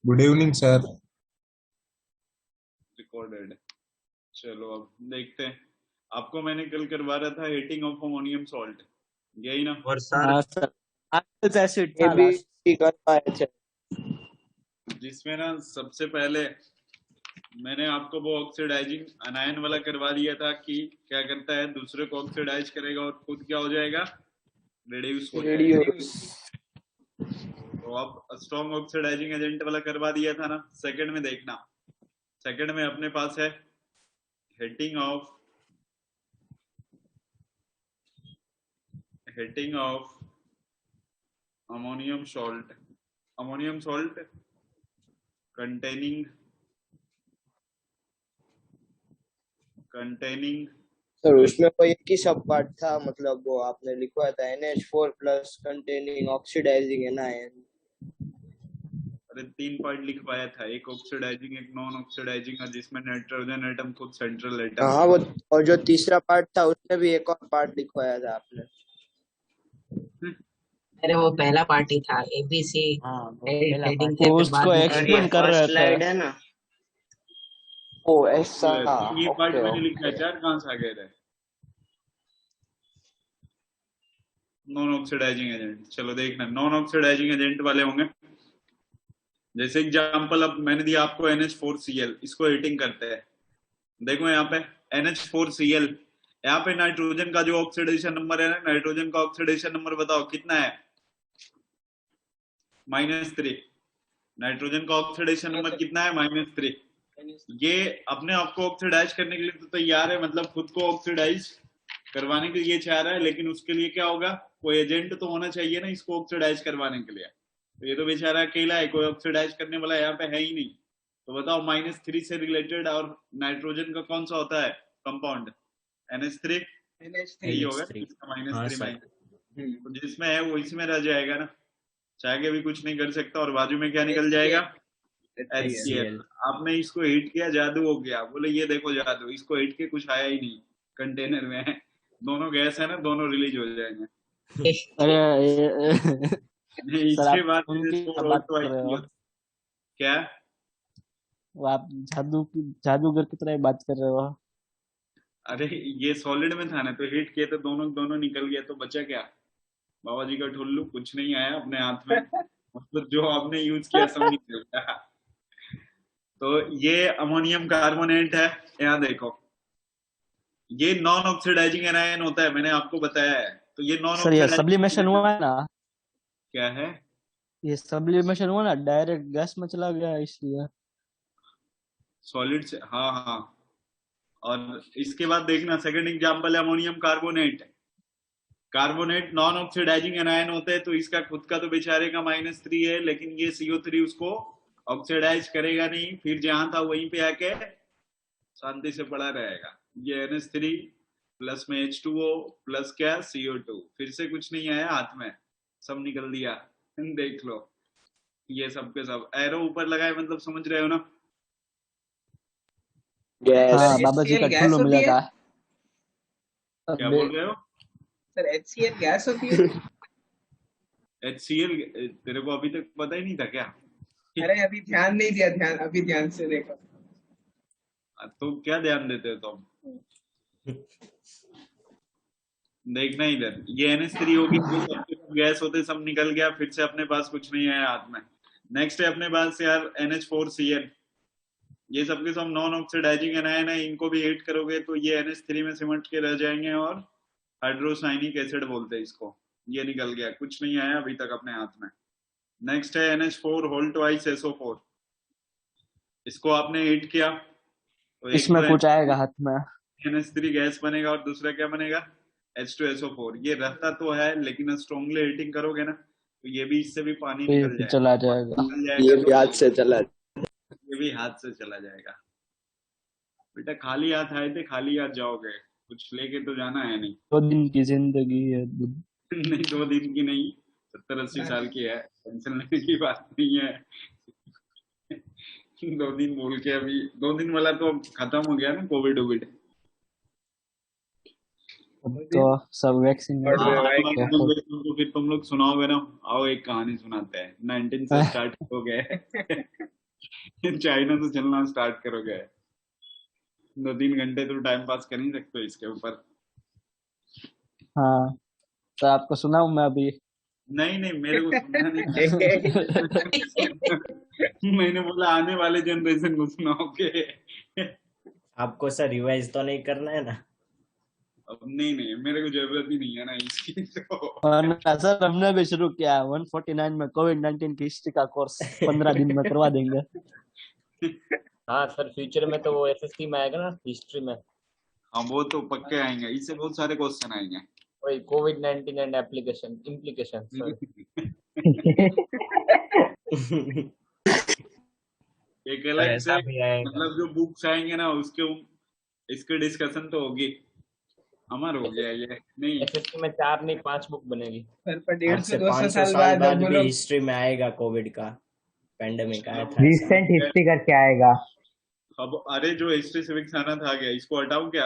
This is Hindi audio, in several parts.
Good evening sir. रिकॉर्डेड। चलो अब देखते हैं। आपको मैंने कल करवा रहा था हीटिंग ऑफ अमोनियम सॉल्ट, यही ना? और सर हाँ सर, आज एसिड ये था भी लास्ट। कर पाए थे। जिसमें ना सबसे पहले मैंने आपको वो ऑक्सीडाइजिंग अनायन वाला करवा दिया था कि क्या करता है, दूसरे को ऑक्सीडाइज करेगा और खुद क्या हो जाएगा, रिड्यूस हो जाएगा। रेडियोस। तो आप स्ट्रॉन्ग ऑक्सीडाइजिंग एजेंट वाला करवा दिया था ना। सेकंड में देखना, सेकंड में अपने पास है heating of ammonium salt containing sir उसमें कोई एक ही सब पार्ट था, मतलब वो आपने लिखवाया था NH4 plus containing oxidising anion. अरे 3 पार्ट लिख पाया था, एक ऑक्सीडाइजिंग एक नॉन ऑक्सीडाइजिंग, और जिसमें नाइट्रोजन एटम खुद सेंट्रल एटम हाँ है। वो, और जो तीसरा पार्ट था उसमें भी एक और पार्ट लिखवाया था आपने। अरे वो पहला पार्टी था ABC। हाँ वो पहला हेडिंग पार्ट थे, वो फिर बाद उसको में और ये एक्सप्लेन कर रहे फर्स्ट थे। स्लाइड है ना, ओ ऐसा। तो ये पार्ट ओके मैंने लिखा है, ओके। चार कहाँ से आ गए थे? Non oxidising agent. चलो देखना, नॉन ऑक्सीडाइजिंग एजेंट वाले होंगे। जैसे एग्जांपल अब मैंने दिया आपको NH4Cl, इसको हीटिंग करते हैं। देखो यहाँ पे NH4Cl, यहाँ पे नाइट्रोजन का जो ऑक्सीडेशन नंबर है ना, नाइट्रोजन का ऑक्सीडेशन नंबर बताओ कितना है? -3। नाइट्रोजन का ऑक्सीडेशन नंबर कितना है? -3। ये अपने आप को ऑक्सीडाइज करने के लिए तो तैयार है, मतलब खुद को ऑक्सीडाइज करवाने के लिए चाह रहा है, लेकिन उसके लिए क्या होगा, कोई एजेंट तो होना चाहिए ना इसको ऑक्सीडाइज करवाने के लिए। तो ये तो बेचारा अकेला है, कोई ऑक्सीडाइज करने वाला यहाँ पे है ही नहीं। तो बताओ -3 से रिलेटेड और नाइट्रोजन का कौन सा होता है कंपाउंड? NH3। यही होगा NH3। इसका हाँ -3 सर। तो जिसमें है वो इसमें रह जाएगा ना, चाह के भी कुछ नहीं कर सकता। और बाजू में क्या निकल जाएगा? HCl। HCl। आपने इसको हीट किया, जादू हो गया। बोले ये देखो जादू, इसको हीट के कुछ आया ही नहीं, कंटेनर में है। दोनों गैस है ना, दोनों रिलीज हो जाएंगे। अरे सर इसके आप बाद उनकी NH4 बात कर रहे हो। क्या? वो आप जादूगर की तरह ही बात कर रहे हो। अरे ये सॉलिड में था ना, तो हीट किए तो दोनों दोनों निकल गया, तो बचा क्या? बाबा जी का ठुल्लू, कुछ नहीं आया अपने हाथ में। मतलब जो आपने यूज किया सब निकल गया। तो ये अमोनियम कार्बोनेट है। यहाँ देखो, ये नॉन ऑक्सीडाइजिंग एनायन होता है, मैंने आपको बताया है। तो ये नॉन सर ये ऑक्सीडाइजिंग सब्लिमेशन हुआ है ना, क्या है? ये सब्लिमेशन हुआ ना, डायरेक्ट गैस में चला गया इसलिए। सॉलिड से, हाँ हाँ। और इसके बाद देखना, सेकंड एग्जांपल है ammonium carbonate. Carbonate non oxidising anion होते हैं, तो इसका खुद का तो बेचारे का -3 है, लेकिन ये CO3 उसको ऑक्सीडाइज करेगा नहीं, फिर जहां था वहीं पे आके शांति से पड़ा रहेगा। ये NH3 प्लस में H2O प्लस क्या, CO2, फिर से कुछ नहीं आया हाथ में, सब निकल दिया। देख लो, ये सब के सब एरो ऊपर लगाए, मतलब समझ रहे हो ना? गैस। हाँ बाबा जी का HCl गैस ठुल्लू होती है मिलेगा। क्या बोल रहे हो? सर? HCl गैस होती है? HCl तेरे को अभी तक पता ही नहीं था क्या? अरे अभी ध्यान नहीं दिया, अभी ध्यान से देखो। तो क्या ध्यान देते हो तुम? देखना इधर, ये NH3 होगी, ये सब गैस होते सब निकल गया, फिर से अपने पास कुछ नहीं है हाथ में। नेक्स्ट है अपने पास यार NH4Cl। ये सबके सब नॉन ऑक्सीडाइजिंग एनायन है, इनको भी हीट करोगे तो ये NH3 में सिमट के रह जाएंगे, और हाइड्रोसाइनिक एसिड बोलते हैं इसको। ये निकल गया, कुछ नहीं आया अभी तक अपने हाथ में। नेक्स्ट है NH4 होल ट्वाइस SO4। इसको आपने हीट किया तो एक इसमें तो कुछ आएगा हाथ में। NH3 गैस बनेगा, और दूसरा क्या बनेगा? H2SO4। ये रहता तो है, लेकिन स्ट्रॉन्गली हीटिंग करोगे ना, तो ये भी, इससे भी पानी फिर निकल जाएगा। चला जाएगा। निकल ये जाएगा भी तो हाथ से चला। ये भी हाथ से चला जाएगा। बेटा खाली हाथ आए थे, खाली हाथ जाओगे, कुछ लेके तो जाना है नहीं। 2 दिन की जिंदगी है। नहीं 2 दिन की नहीं, 70-80 साल की है, टेंशन लेने की बात नहीं है। 2 दिन बोल के, अभी 2 दिन वाला तो खत्म हो गया ना, कोविड वोविड। अब तो सब वैक्सीन तो फिर तुम लोग सुनाओगे ना। आओ एक कहानी सुनाते हैं, 19 से स्टार्ट हो गए। चाइना तो चलना स्टार्ट करोगे, 2-3 घंटे तो टाइम पास कर ही सकते हो इसके ऊपर। हाँ, तो आपको सुनाऊं मैं अभी? नहीं नहीं, मेरे को सुनना नहीं। मैंने बोला आने वाले जनरेशन को सुनाओगे। आपको सर रिवाइज तो नहीं करना है ना? अब नहीं नहीं, मेरे को जरूरत ही नहीं है ना इसकी तो। और सर हमने भी शुरू किया है 149 में कोविड-19 की हिस्ट्री का कोर्स 15 दिन में करवा देंगे। हाँ सर, फ्यूचर में तो वो एसएससी में आएगा ना, हिस्ट्री में। हाँ वो तो पक्के आएंगे, इससे बहुत सारे क्वेश्चन आएंगे। वही कोविड-19 एंड एप्लीकेशन इम्प्लीकेशन सर। एक अलग से ऐसा भी आएगा। मतलब जो बुक्स आएंगे ना उसके इसके डिस्कशन तो होगी। अमर हो गया ये नहीं। एसएससी में 4 नहीं 5 बुक बनेगी। सर पर आज से 150-200 500 साल साल बाद बाद अब वो भी लोग हिस्ट्री में आएगा कोविड का पेंडेमिक आया था। रिसेंट हिस्ट्री करके आएगा। अब अरे जो हिस्ट्री सिविक्स आना था गया, इसको हटाऊं क्या?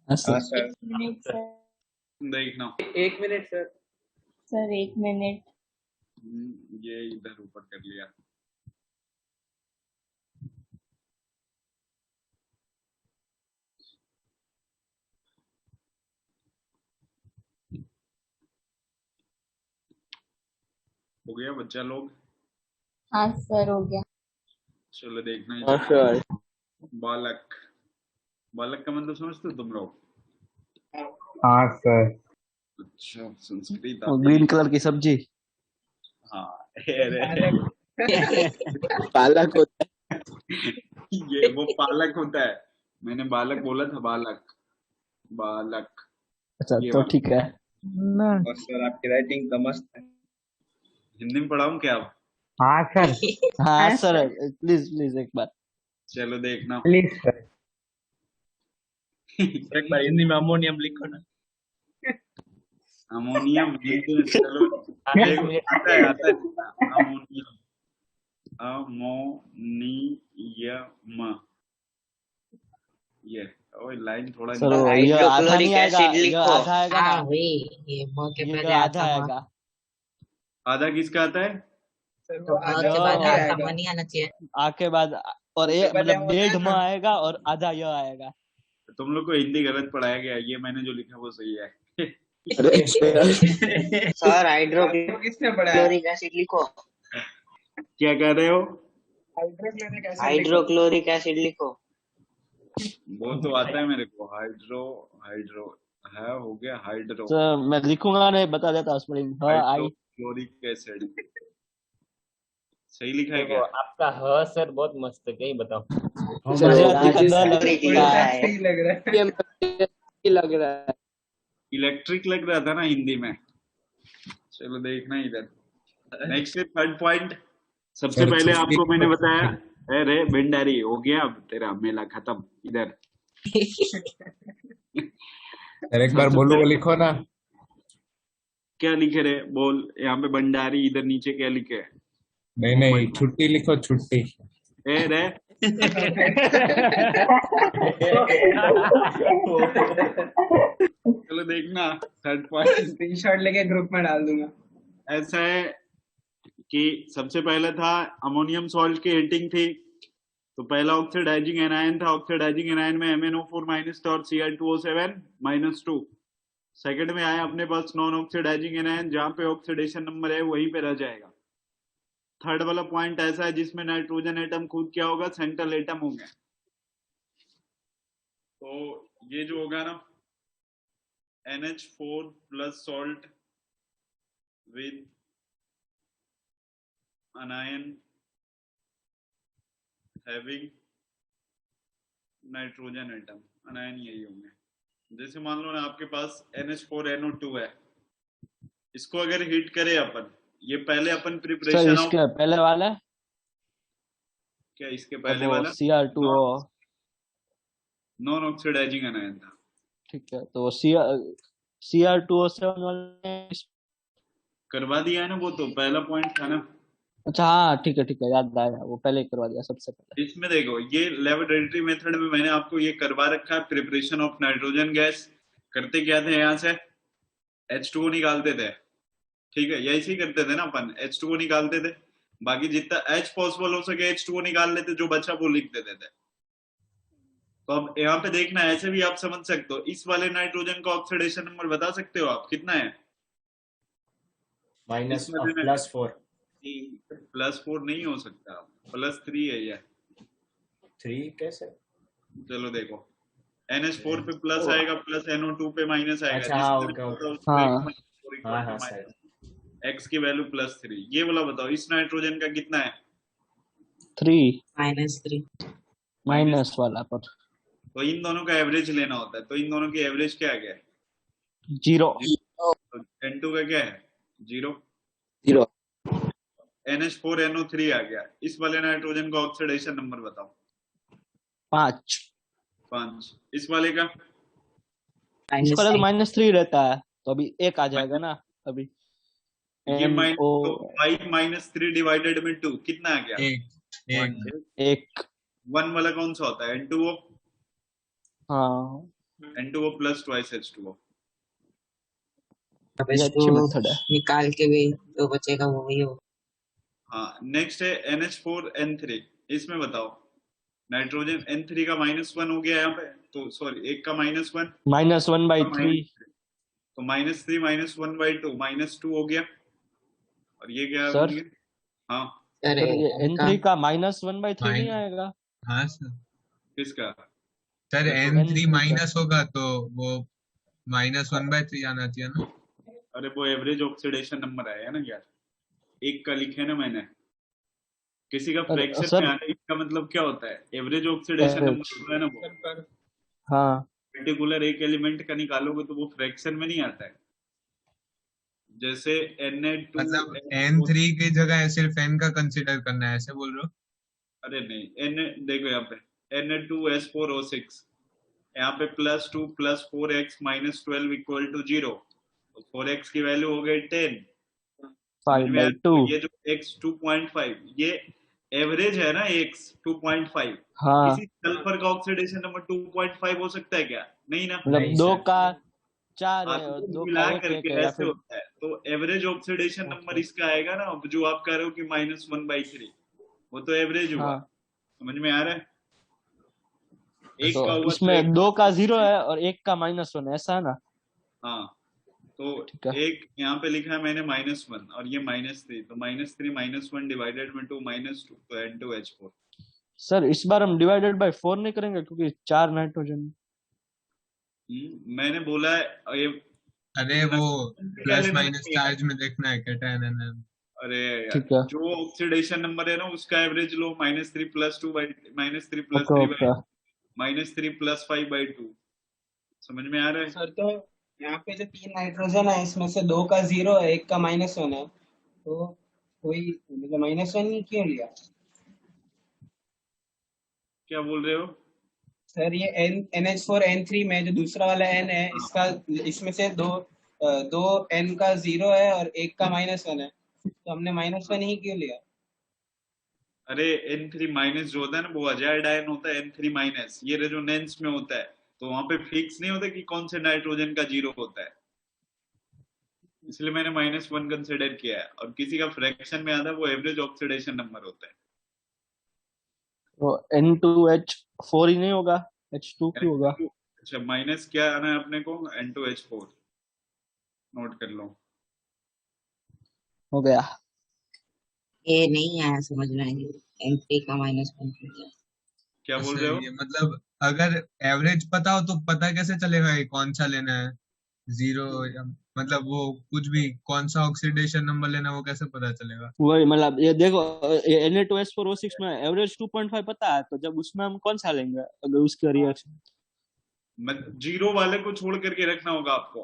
हाँ सर। Sir minute sir. देखना 1 मिनट सर। Sir 1 minute. ये इधर ऊपर कर लिया। हो गया बच्चा लोग? हाँ सर हो गया। चलो देखना ही। हाँ सर। बालक, बालक का मतलब समझते हो तुम लोग? हाँ सर। अच्छा संस्कृत वो आती ग्रीन है। कलर की सब्जी। हाँ अरे पालक होता है। ये वो पालक होता है, मैंने बालक बोला था, बालक बालक। अच्छा ये तो वाला। ठीक है। और सर आपकी राइटिंग तो मस्त है। हिंदी में पढ़ाऊं क्या अब? हाँ सर, हाँ सर प्लीज प्लीज एक बार। चलो देखना। Please sir. एक बार हिंदी में अमोनियम लिखो ना। अमोनियम हिंदी में, चलो देखो, आता है अमोनियम, अमोनियम। ये ओए लाइन थोड़ा सर वो ये आधा नहीं आएगा, ये आधा आएगा हाँ ना, वही, ये म के ये पहले आधा आता म। आएगा। आधा किसका आता है? सर तो वो म आधा के बाद आधा आता आएगा। म नहीं आना चाहिए। आ के बाद और ये उसके पहले मतलब होता है 1.5 ना। आएगा और आधा य आएगा। तुम लोग को हिंदी गलत पढ़ाया गया, ये मैंने जो लिखा वो सही है। सर आपको किसने पढ़ाया? एसिड लिखो। क्या कह रहे हो? हाइड्रोक्लोरिक एसिड लिखो। हाइड्रोक्लोरिक एसिड लिखो। वो तो आता है मेरे को, हाइड्रो हाइड्रो है, हो गया हाइड्रो, सर मैं लिखूंगा नहीं, बता देता हूँ स्पेलिंग। आई हाइड्रोक्लोरिक एसिड। सही लिखा है देखो क्या? आपका ह सर बहुत मस्त है, क्या ही बताओ। गुजराती का द थोड़ी लगता है। सही लग रहा है। लग रहा है। इलेक्ट्रिक लग रहा था ना हिंदी में। चलो देखना इधर। Next third point. सबसे पहले आपको मैंने बताया, अरे भंडारी हो गया, अब तेरा मेला खत्म। इधर सर एक बार बोलो, वो लिखो ना। क्या लिखे रे बोल, यहाँ पे भंडारी, इधर नीचे क्या लिखे है? नहीं नहीं, छुट्टी लिखो, छुट्टी। ए रे चलो देखना थर्ड पॉइंट। स्क्रीनशॉट लेके ग्रुप में डाल दूंगा। ऐसा है कि सबसे पहले था अमोनियम सॉल्ट की हीटिंग थी, तो पहला ऑक्सीडाइजिंग एनायन था, ऑक्सीडाइजिंग एनायन में MnO4 माइनस था और Cl2O7 -2। सेकंड में आया अपने पास नॉन ऑक्सीडाइजिंग एनायन, जहां पे ऑक्सीडेशन नंबर है वहीं पे रह जाएगा। थर्ड वाला पॉइंट ऐसा है जिसमें नाइट्रोजन एटम खुद क्या होगा, सेंट्रल एटम होगा। तो ये जो होगा ना NH4 plus salt with anion having nitrogen atom, अनायन यही होंगे। जैसे मान लो ना आपके पास NH4NO2 है, इसको अगर हीट करें अपन, ये पहले अपन सर प्रिपरेशन ऑफ, इसके पहले वाला क्या इसके पहले वो वाला Cr2O। नॉन ऑक्सीडाइजिंग अनायन था। ठीक है, तो वो Cr2O7 वाला करवा दिया है ना, वो तो पहला पॉइंट था ना। अच्छा हाँ ठीक है याद आया, वो पहले ही करवा दिया सबसे पहले। इसमें देखो ये लेबोरेटरी मेथड में मैंने आपको ये करवा रखा है, प्रिपरेशन ऑफ नाइट्रोजन गैस। करते क्या थे, यहाँ से H2O निकालते थे, ठीक है, यही करते थे ना अपन, H2O निकालते थे, बाकी जितना H पॉसिबल हो सके H2O निकाल लेते, जो बचा वो लिख देते थे। तो अब यहाँ पे देखना है, ऐसे भी आप समझ सकते हो। इस वाले नाइट्रोजन का ऑक्सीडेशन नंबर बता सकते हो आप कितना है? माइनस इसमें देना- +4 +4 नहीं हो सकता, +3 है ये। 3 कैसे? चलो देखो, NH4 पे प्लस आएगा, प्लस NO2 पे माइनस आएगा। अच्छा, हाँ, ओके, ओके। हाँ हाँ सही। X की वैल्यू +3। ये वाला बताओ, इस नाइट्रोजन का कितना है? 3 -3 माइनस वाला पर तो इन दोनों का एवरेज लेना होता है, तो इन दोनों की एवरेज क्या है? 0 तो N2 का क्या है? 0। 0 NH4 NO3 आ गया। इस वाले नाइट्रोजन का ऑक्सीडेशन नंबर बताओ। 5 5। इस वाले का इसका तो -3 रहता है, तो अभी 1 आ जाएगा ना अभी। ये NO 5 - 3 डिवाइडेड में 2 कितना आ गया? एक 1 1 वाला कौन सा होता है? N2O। हाँ N2O + twice H2O। अब ये अच्छी इसको मेथड है। निकाल के भी जो बचेगा वो वही होगा। हाँ, नेक्स्ट है NH4 N3। इसमें बताओ, नाइट्रोजन N3 का -1 हो गया यहाँ पे, तो सॉरी 1 का -1, -1/3 तो -3 -1/2 -2 हो गया। और ये क्या सर? बन गया? हाँ, सर सर ये इनका N3 का -1/3 नहीं आएगा? हाँ सर। किसका? सर N3 N3 का। माइनस होगा तो वो -1/3 आना चाहिए ना। अरे वो एवरेज ऑक्सीडेशन नंबर आया है ना यार, 1 का लिखे ना मैंने। किसी का फ्रैक्शन सर में आना, इसका मतलब क्या होता है? Average oxidation Average। नंबर होता है ना वो। हाँ पर्टिकुलर एक एलिमेंट का निकालोगे तो वो फ्रैक्शन में नहीं आता है। जैसे Na2 मतलब N3 की जगह सिर्फ N का कंसीडर करना है, ऐसे बोल रहे हो? अरे नहीं, देखो यहाँ पे Na2S4O6, यहाँ पे +2 + 4x - 12 = 0। तो 4x की वैल्यू हो गई 10। समझ में आ रहा है? 5/2 तो ये जो x 2.5, ये एवरेज है ना, x 2.5। हाँ, किसी सल्फर का ऑक्सीडेशन नंबर 2.5 हो सकता है क्या? नहीं ना। मतलब नहीं 2 सर। का 4 हाँ, है तो और वो 2 मिला का 1 करके है या ऐसे फिर होता है। तो एवरेज ऑक्सीडेशन नंबर इसका आएगा ना, जो आप कह रहे हो कि -1/3, वो तो एवरेज हुआ। हाँ, समझ में आ रहा है? एक तो का हुआ तो इसमें एक 2 का 0 है और 1 का -1 ऐसा है ना? हाँ, तो ठीक है। एक यहाँ पे लिखा है मैंने -1 और ये -3, तो -3 -1 डिवाइडेड में 2 -2, तो N2H4। सर इस बार हम डिवाइडेड बाय 4 नहीं करेंगे क्योंकि 4 नाइट्रोजन। मैंने बोला है ये अरे वो क्या प्लस लेना माइनस नहीं है। चार्ज में देखना है कैटायन एनायन। अरे यार, ठीक है, जो ऑक्सीडेशन नंबर है ना उसका एवरेज लो, -3 + 2 -3 + ओके 3 ओके। -3 + 5/2। समझ में आ रहा है? सर तो यहाँ पे जो 3 नाइट्रोजन है इसमें से 2 का 0 है, 1 का -1 है, तो कोई मतलब -1 ही क्यों लिया? क्या बोल रहे हो? सर ये NH4 N3 में जो दूसरा वाला N है, इसका इसमें से दो N का 0 है और 1 का -1 है, तो हमने -1 ही क्यों लिया? अरे N3- जो होता है ना, वो अजाइड आयन होता है। N3- ये रेजोनेंस में होता है, तो वहां पे फिक्स नहीं होता कि कौन से नाइट्रोजन का 0 होता है, इसलिए मैंने -1 कंसिडर किया है। और किसी का फ्रैक्शन में आता है, वो एवरेज ऑक्सीडेशन नंबर होता है। तो N2H4 ही नहीं होगा, H2 क्यों होगा? अच्छा, माइनस क्या आना है अपने को? N2H4 नोट कर लो। हो गया। ये नहीं आया समझ में, N3 का -1 क्या बोल रहे सर हो? ये मतलब अगर एवरेज पता हो तो पता कैसे चलेगा ये कौन सा लेना है? 0 या मतलब वो कुछ भी कौन सा ऑक्सीडेशन नंबर लेना है वो कैसे पता चलेगा? वही मतलब ये देखो, Na2S4O6 में एवरेज 2.5 पता है, तो जब उसमें हम कौन सा लेंगे अगर उसका रिएक्शन? 0 वाले को छोड़ करके रखना होगा आपको।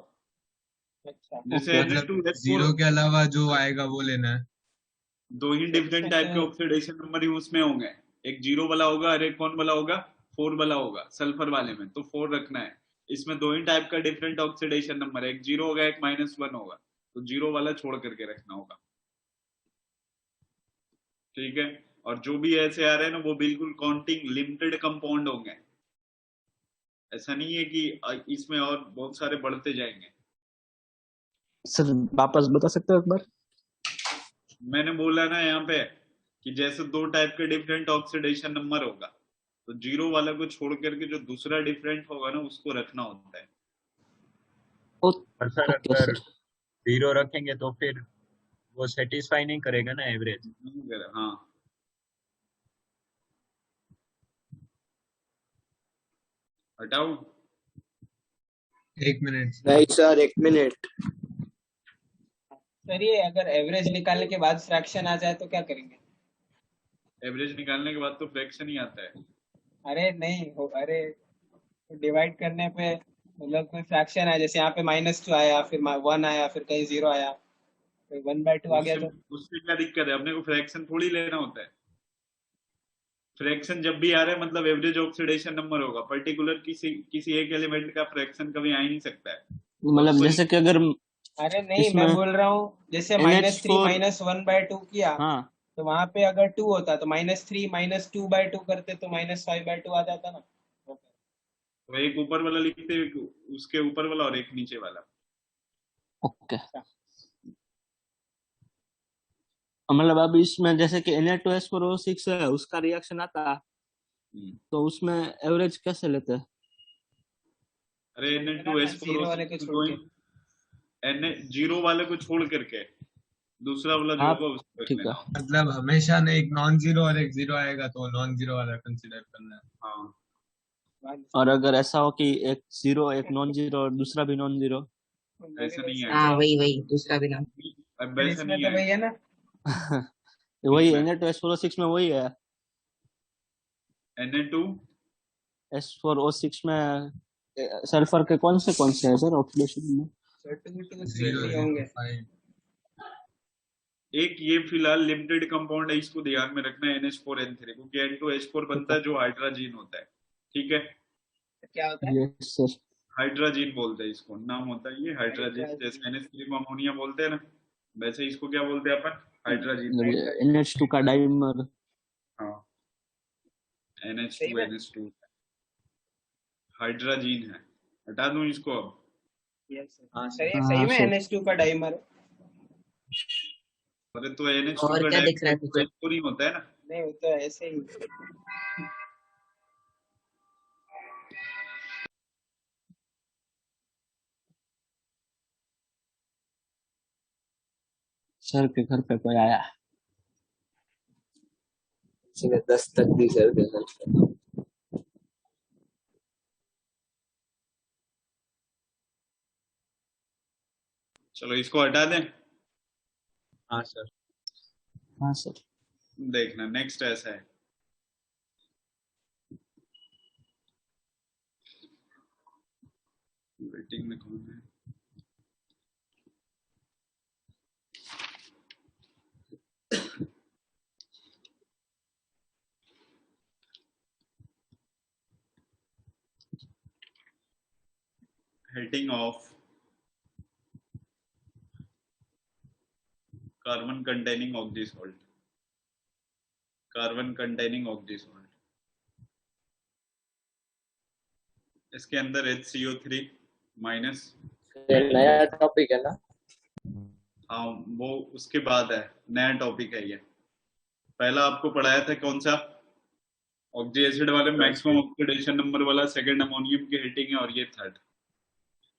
अच्छा, जैसे ओके। मतलब Na2S4 0 के अलावा जो आएगा वो लेना है। 2 ही डिफरेंट टाइप के ऑक्सीडेशन नंबर ही उसमें होंगे। एक 0 वाला होगा और एक कौन वाला होगा? 4 वाला होगा सल्फर वाले में, तो 4 रखना है। इसमें 2 ही टाइप का डिफरेंट ऑक्सीडेशन नंबर है, एक 0 होगा, एक -1 होगा, तो 0 वाला छोड़ करके रखना होगा। ठीक है? और जो भी ऐसे आ रहे हैं ना, वो बिल्कुल काउंटिंग लिमिटेड कंपाउंड होंगे। ऐसा नहीं है कि इसमें और बहुत सारे बढ़ते जाएंगे। सर वापस बता सकते हो एक बार? मैंने बोला ना यहाँ पे कि जैसे दो टाइप के डिफरेंट ऑक्सीडेशन नंबर होगा, तो जीरो वाला को छोड़ करके जो दूसरा डिफरेंट होगा ना उसको रखना होता है। पर सर ओके अगर सर। 0 रखेंगे तो फिर वो सेटिस्फाई नहीं करेगा ना एवरेज। हाँ, हटाओ। 1 मिनट। नहीं सर, 1 मिनट। सर ये अगर एवरेज निकालने के बाद फ्रैक्शन आ जाए तो क्या करेंगे? एवरेज निकालने के बाद तो फ्रैक्शन ही आता है। अरे नहीं हो, अरे डिवाइड करने पे मतलब कोई फ्रैक्शन है, जैसे यहाँ पे -2 आया, फिर 1 आया, फिर कहीं 0 आया, फिर 1/2 आ गया उससे तो उससे क्या दिक्कत है? अपने को फ्रैक्शन थोड़ी लेना होता है। फ्रैक्शन जब भी आ रहा है मतलब एवरेज ऑक्सीडेशन नंबर होगा, पर्टिकुलर किसी एक एलिमेंट का फ्रैक्शन कभी आ ही नहीं सकता है। और मतलब उसको जैसे कि अगर अरे नहीं, मैं इसमें बोल रहा हूँ जैसे -3 NH4 -1/2 किया, हाँ तो वहां पे अगर 2 होता तो -3 -2/2 करते तो -5/2 आ जाता ना। तो एक ऊपर वाला लिखते, उसके ऊपर वाला और एक नीचे वाला। ओके। मतलब अब इसमें जैसे कि Na2S4O6 है, उसका रिएक्शन आता तो उसमें एवरेज कैसे लेते हैं? अरे जीरो वाले को छोड़ के। जीरो वाले को छोड़ करके दूसरा वाला जो हाँ होगा उसको रख ठीक है। लेना। मतलब हमेशा ना एक नॉन जीरो और एक जीरो आएगा तो नॉन जीरो वाला कंसीडर करना है। हाँ, और अगर ऐसा हो कि एक 0 एक नॉन जीरो और दूसरा भी नॉन जीरो ऐसा नहीं हाँ आएगा। वही दूसरा भी नाम। अब फिर ऐसा इसमें नहीं तो वही आएगा। है ना। वही इसमें Na2S4O6 में वही है। Na2 S4O6 में सल्फर के कौन से है सर ऑक्सीडेशन में? 2 2 3 0 3 0 होंगे। 5। एक ये फिलहाल लिमिटेड कंपाउंड है, इसको ध्यान में रखना है, NH4N3, क्योंकि N2H4 बनता है जो हाइड्राजीन होता है। ठीक है, क्या होता है? Yes sir. हाइड्राजीन बोलते हैं इसको, नाम होता है ये हाइड्राजीन। जैसे NH3 को अमोनिया बोलते हैं ना, वैसे इसको क्या बोलते हैं अपन? हाइड्राजीन। NH2 का डाइमर। हाँ, सही NH2 में? NH2 हाइड्राजीन है। हटा दूं इसको अब? यस सर, हाँ सही में सर। NH2 का डाइमर है। अरे तो NH2 और का क्या दिख रहा है डाइमर पीछे? तो नहीं होता है ना। नहीं, वो तो ऐसे ही। सर के घर पे कोई आया। किसी ने 10 तक दी सर के घर पे। चलो इसको हटा दें। हाँ सर। हाँ सर। देखना नेक्स्ट ऐसा है, वेटिंग में कौन है? Hating of carbon containing oxy salt, carbon containing oxy salt, इसके अंदर HCO3 माइनस। ये नया टॉपिक है ना? हाँ, वो उसके बाद है, नया टॉपिक है ये। पहला आपको पढ़ाया था कौन सा? ऑक्सी एसिड वाले मैक्सिमम ऑक्सीडेशन नंबर वाला सेकंड अमोनियम की हेटिंग है, और ये third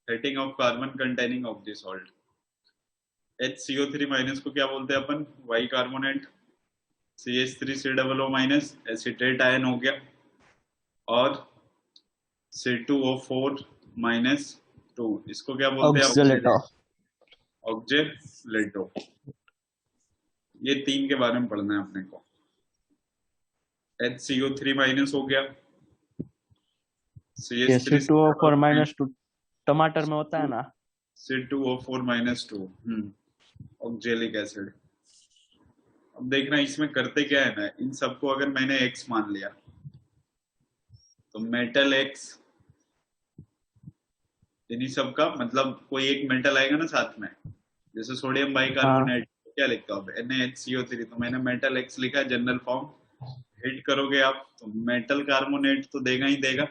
heating of carbon containing oxy salt. HCO3 minus को क्या बोलते हैं अपन? Bicarbonate. CH3COO minus acetate ion हो गया, और C2O4 माइनस 2, इसको क्या बोलते हैं? ऑक्सीलेटो। ऑक्जेलेटो। ये तीन के बारे में पढ़ना है अपने को। HCO3 माइनस हो गया, C2O4 -2 टमाटर में होता है ना। C2O4 -2 oxalic acid. अब देखना इसमें करते क्या है ना, इन सबको अगर मैंने X मान लिया तो मेटल X, इन्हीं सब का मतलब कोई एक मेटल आएगा ना साथ में, जैसे सोडियम बाइकार्बोनेट क्या लिखता हूँ NaHCO3, तो मैंने मेटल X लिखा है जनरल फॉर्म। हिट करोगे आप तो मेटल कार्बोनेट तो देगा ही देगा,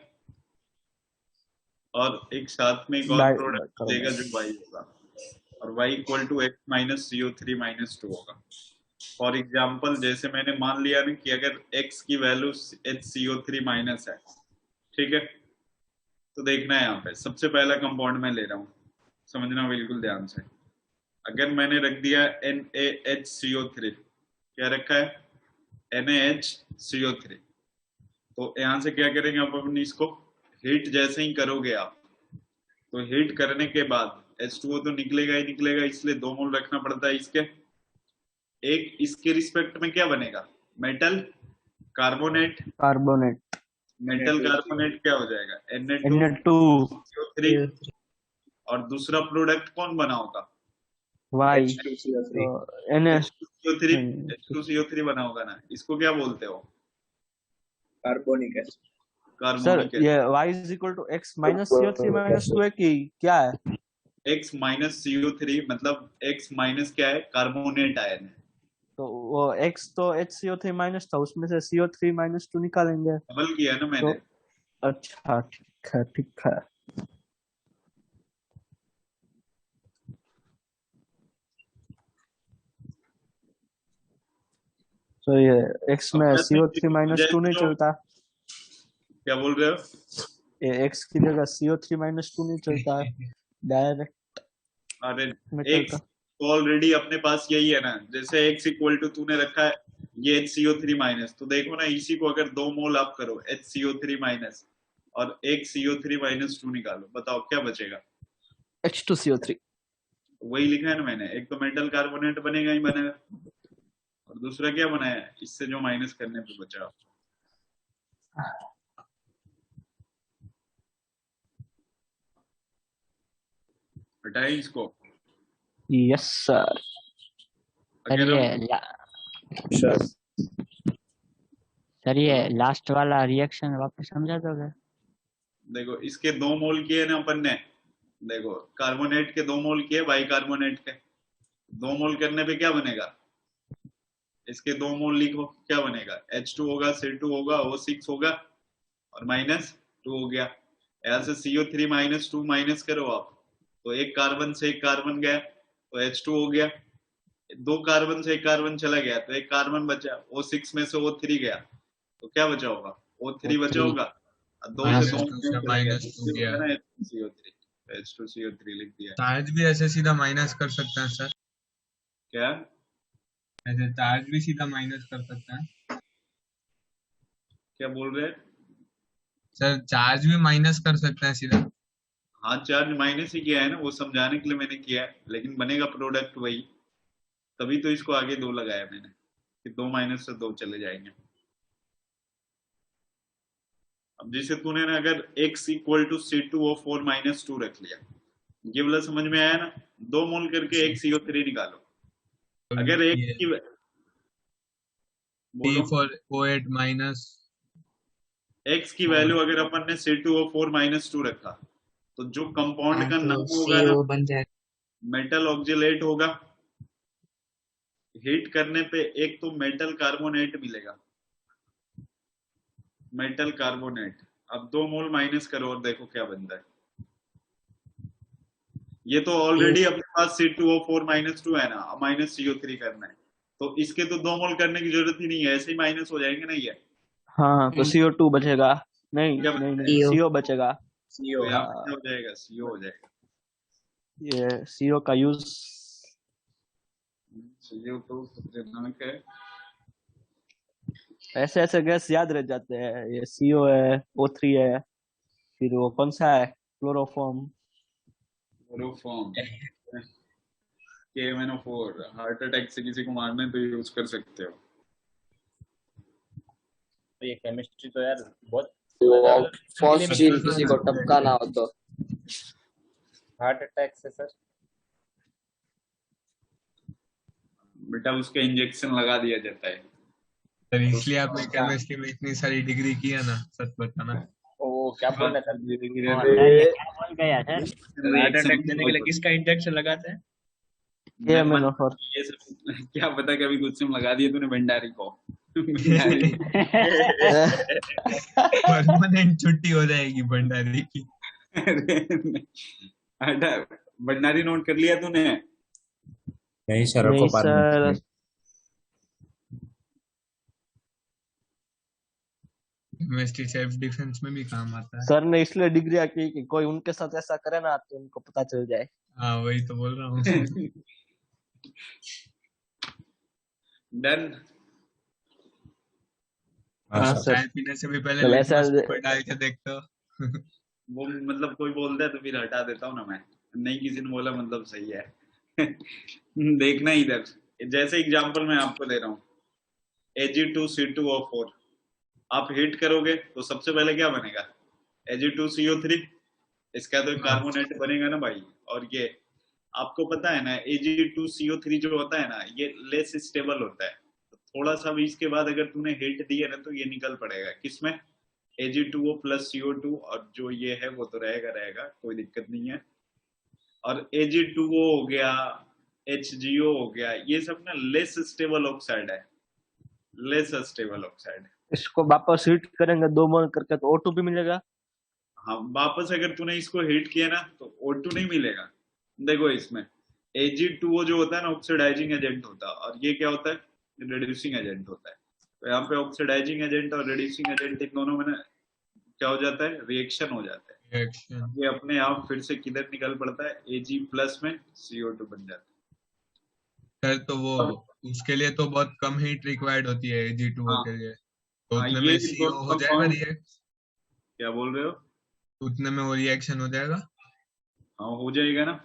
और एक साथ में एक और प्रोडक्ट देगा जो Y होगा, और Y = X - CO3 - 2 होगा। फॉर एग्जाम्पल जैसे मैंने मान लिया ना कि अगर x की वैल्यू HCO3 माइनस है, ठीक है, तो देखना है यहाँ पे सबसे पहला कंपाउंड मैं ले रहा हूँ, समझना बिल्कुल ध्यान से। अगर मैंने रख दिया NaHCO3, क्या रखा है NaHCO3, तो यहाँ से क्या करेंगे आप अपनी इसको हीट जैसे ही करोगे आप, तो हीट करने के बाद H2O तो निकलेगा ही निकलेगा, इसलिए 2 मोल रखना पड़ता है इसके। एक इसके रिस्पेक्ट में क्या बनेगा, metal carbonate, carbonate metal carbonate क्या हो जाएगा Na2 Na2CO3, और दूसरा प्रोडक्ट कौन बना होगा Y H2CO3 NH H2CO3 बना होगा ना, इसको क्या बोलते हो कार्बोनिक एसिड। सर कार्बोनिक ये y is equal to x minus CO3 minus 2 है कि क्या है? X माइनस CO3 मतलब X माइनस क्या है, कार्बोनेट आयन है, तो वो x तो HCO3 माइनस था, उसमें से CO3 माइनस 2 निकालेंगे। डबल किया ना मैंने। तो अच्छा ठीक है ठीक है। तो ये x में CO3 माइनस 2 नहीं चलता, क्या बोल रहे हो, ये x की जगह CO3 माइनस 2 नहीं चलता, डायरेक्ट अरे में X चलता। तो ऑलरेडी अपने पास यही है ना, जैसे X इक्वल टू तूने रखा है ये HCO3 माइनस, तो देखो ना इसी को अगर 2 मोल आप करो HCO3 माइनस और एक CO3 माइनस 2 निकालो, बताओ क्या बचेगा, H2CO3। वही लिखा है ना मैंने, एक तो मेटल कार्बोनेट बनेगा ही बनेगा, और दूसरा क्या बनाया है इससे जो माइनस करने पे बचा, हटाए इसको। Yes sir. अगर ये हम सर ये लास्ट वाला रिएक्शन वापस समझा दोगे? देखो इसके 2 मोल किए ना अपन ने, देखो कार्बोनेट के 2 मोल किए, बाई कार्बोनेट के 2 मोल करने पे क्या बनेगा, इसके 2 मोल लिखो क्या बनेगा, H2 होगा, C2 होगा, O6 होगा और -2 हो गया। यहाँ से CO3 -2 माइनस करो आप, तो एक कार्बन से एक कार्बन गया तो H2 हो गया, 2 कार्बन से एक कार्बन चला गया तो एक कार्बन बचा, O6 में से O3 गया तो क्या बचा होगा, O3 बचा होगा, 2 से 2 -2 गया। H2CO3 लिख दिया। चार्ज भी ऐसे सीधा माइनस कर सकते हैं सर, क्या ऐसे चार्ज भी सीधा माइनस कर सकते हैं क्या बोल रहे हैं, सर, चार्ज भी माइनस कर सकते हैं सीधा। हाँ चार्ज माइनस ही किया है ना, वो समझाने के लिए मैंने किया है, लेकिन बनेगा प्रोडक्ट वही, तभी तो इसको आगे 2 लगाया मैंने कि 2 माइनस से 2 चले जाएंगे। अब जैसे तूने ना अगर x equal to C2O4 minus 2 रख लिया, ये वाला समझ में आया ना, 2 मोल करके एक CO3 निकालो, अगर एक की C4O8 माइनस x की वैल्यू अगर अपन ने C2O4 माइनस 2 रखा, तो जो कंपाउंड का नाम होगा ना CO बन जाएगा। मेटल ऑक्जिलेट होगा, हीट करने पे एक तो मेटल कार्बोनेट मिलेगा, मेटल कार्बोनेट। अब 2 मोल माइनस करो और देखो क्या बनता है, ये तो ऑलरेडी अपने पास C2O4 माइनस 2 है ना, माइनस CO3 करना है, तो इसके तो 2 मोल करने की जरूरत ही नहीं है, ऐसे ही माइनस हो जाएंगे ना ये। हाँ तो CO2 बचेगा, नहीं क्या नहीं नहीं CO बचेगा, CO यहाँ पे क्या हो जाएगा, CO हो जाएगा, ये CO का यूज CO तो खतरनाक है। ऐसे ऐसे गैस याद रह जाते हैं, ये CO है, O3 है, फिर वो कौन सा है, chloroform, chloroform, KMnO4, heart attack से किसी को मारना है तो यूज कर सकते हो। तो ये केमिस्ट्री तो यार बहुत फॉस्फीन किसी को टपकाना हो तो हार्ट अटैक से सर, बेटा उसका इंजेक्शन लगा दिया जाता है। सर इसलिए आपने केमिस्ट्री में इतनी सारी डिग्री की है ना, सच बताना। ओ क्या बोल रहा था, धीरे क्या बोल गया सर? हार्ट अटैक देने के लिए किसका इंजेक्शन लगाते हैं? KMnO4। ये सब क्या पता कभी कुछ से लगा दिया तूने भंडारी को। परमानेंट छुट्टी हो जाएगी भंडारी की। भंडारी नोट कर लिया तूने? नहीं सर, नहीं आपको बाद में सर, केमिस्ट्री सेल्फ डिफेंस में भी काम आता है। सर ने इसलिए डिग्री की कि कोई उनके साथ ऐसा करे ना तो उनको पता चल जाए। हाँ वही तो बोल रहा हूँ। डन। हाँ सर। चाय पीने से भी पहले तो ऐसा लिटमस पेपर डाल के देखते हो। वो मतलब कोई बोलता है तो फिर हटा देता हूँ ना मैं, नहीं किसी ने बोला मतलब सही है। देखना इधर, जैसे एग्जांपल मैं आपको दे रहा हूँ, Ag2C2O4 आप हीट करोगे तो सबसे पहले क्या बनेगा, Ag2CO3, इसका तो कार्बोनेट बनेगा ना भाई। और ये आपको पता है ना Ag2CO3 जो होता है ना ये लेस स्टेबल होता है, थोड़ा सा भी इसके बाद अगर तूने हीट दी है ना तो ये निकल पड़ेगा किसमें, Ag2O प्लस CO2, और जो ये है वो तो रहेगा, कोई दिक्कत नहीं है। और Ag2O हो गया, HGO हो गया, ये सब ना लेस स्टेबल ऑक्साइड है, लेस स्टेबल ऑक्साइड। इसको वापस हीट करेंगे 2 मोल करके तो O2 भी मिलेगा। हाँ वापस अगर तूने इसको हीट किया ना तो O2 नहीं मिलेगा। देखो इसमें Ag2O जो होता है ना ऑक्सीडाइजिंग एजेंट होता है, और ये क्या होता है, रिड्यूसिंग एजेंट होता है। तो यहाँ पे ऑक्सीडाइजिंग एजेंट और रिड्यूसिंग एजेंट इन दोनों में ना क्या हो जाता है, रिएक्शन हो जाता है। रिएक्शन ये अपने आप फिर से किधर निकल पड़ता है, Ag प्लस में CO2 बन जाता है। सर तो वो उसके लिए तो बहुत कम हीट रिक्वायर्ड होती है Ag2O के लिए, तो हाँ, उतने ये में CO हो जाएगा रिएक्ट। क्या बोल रहे हो, उतने में वो रिएक्शन हो जाएगा। हाँ हो जाएगा ना,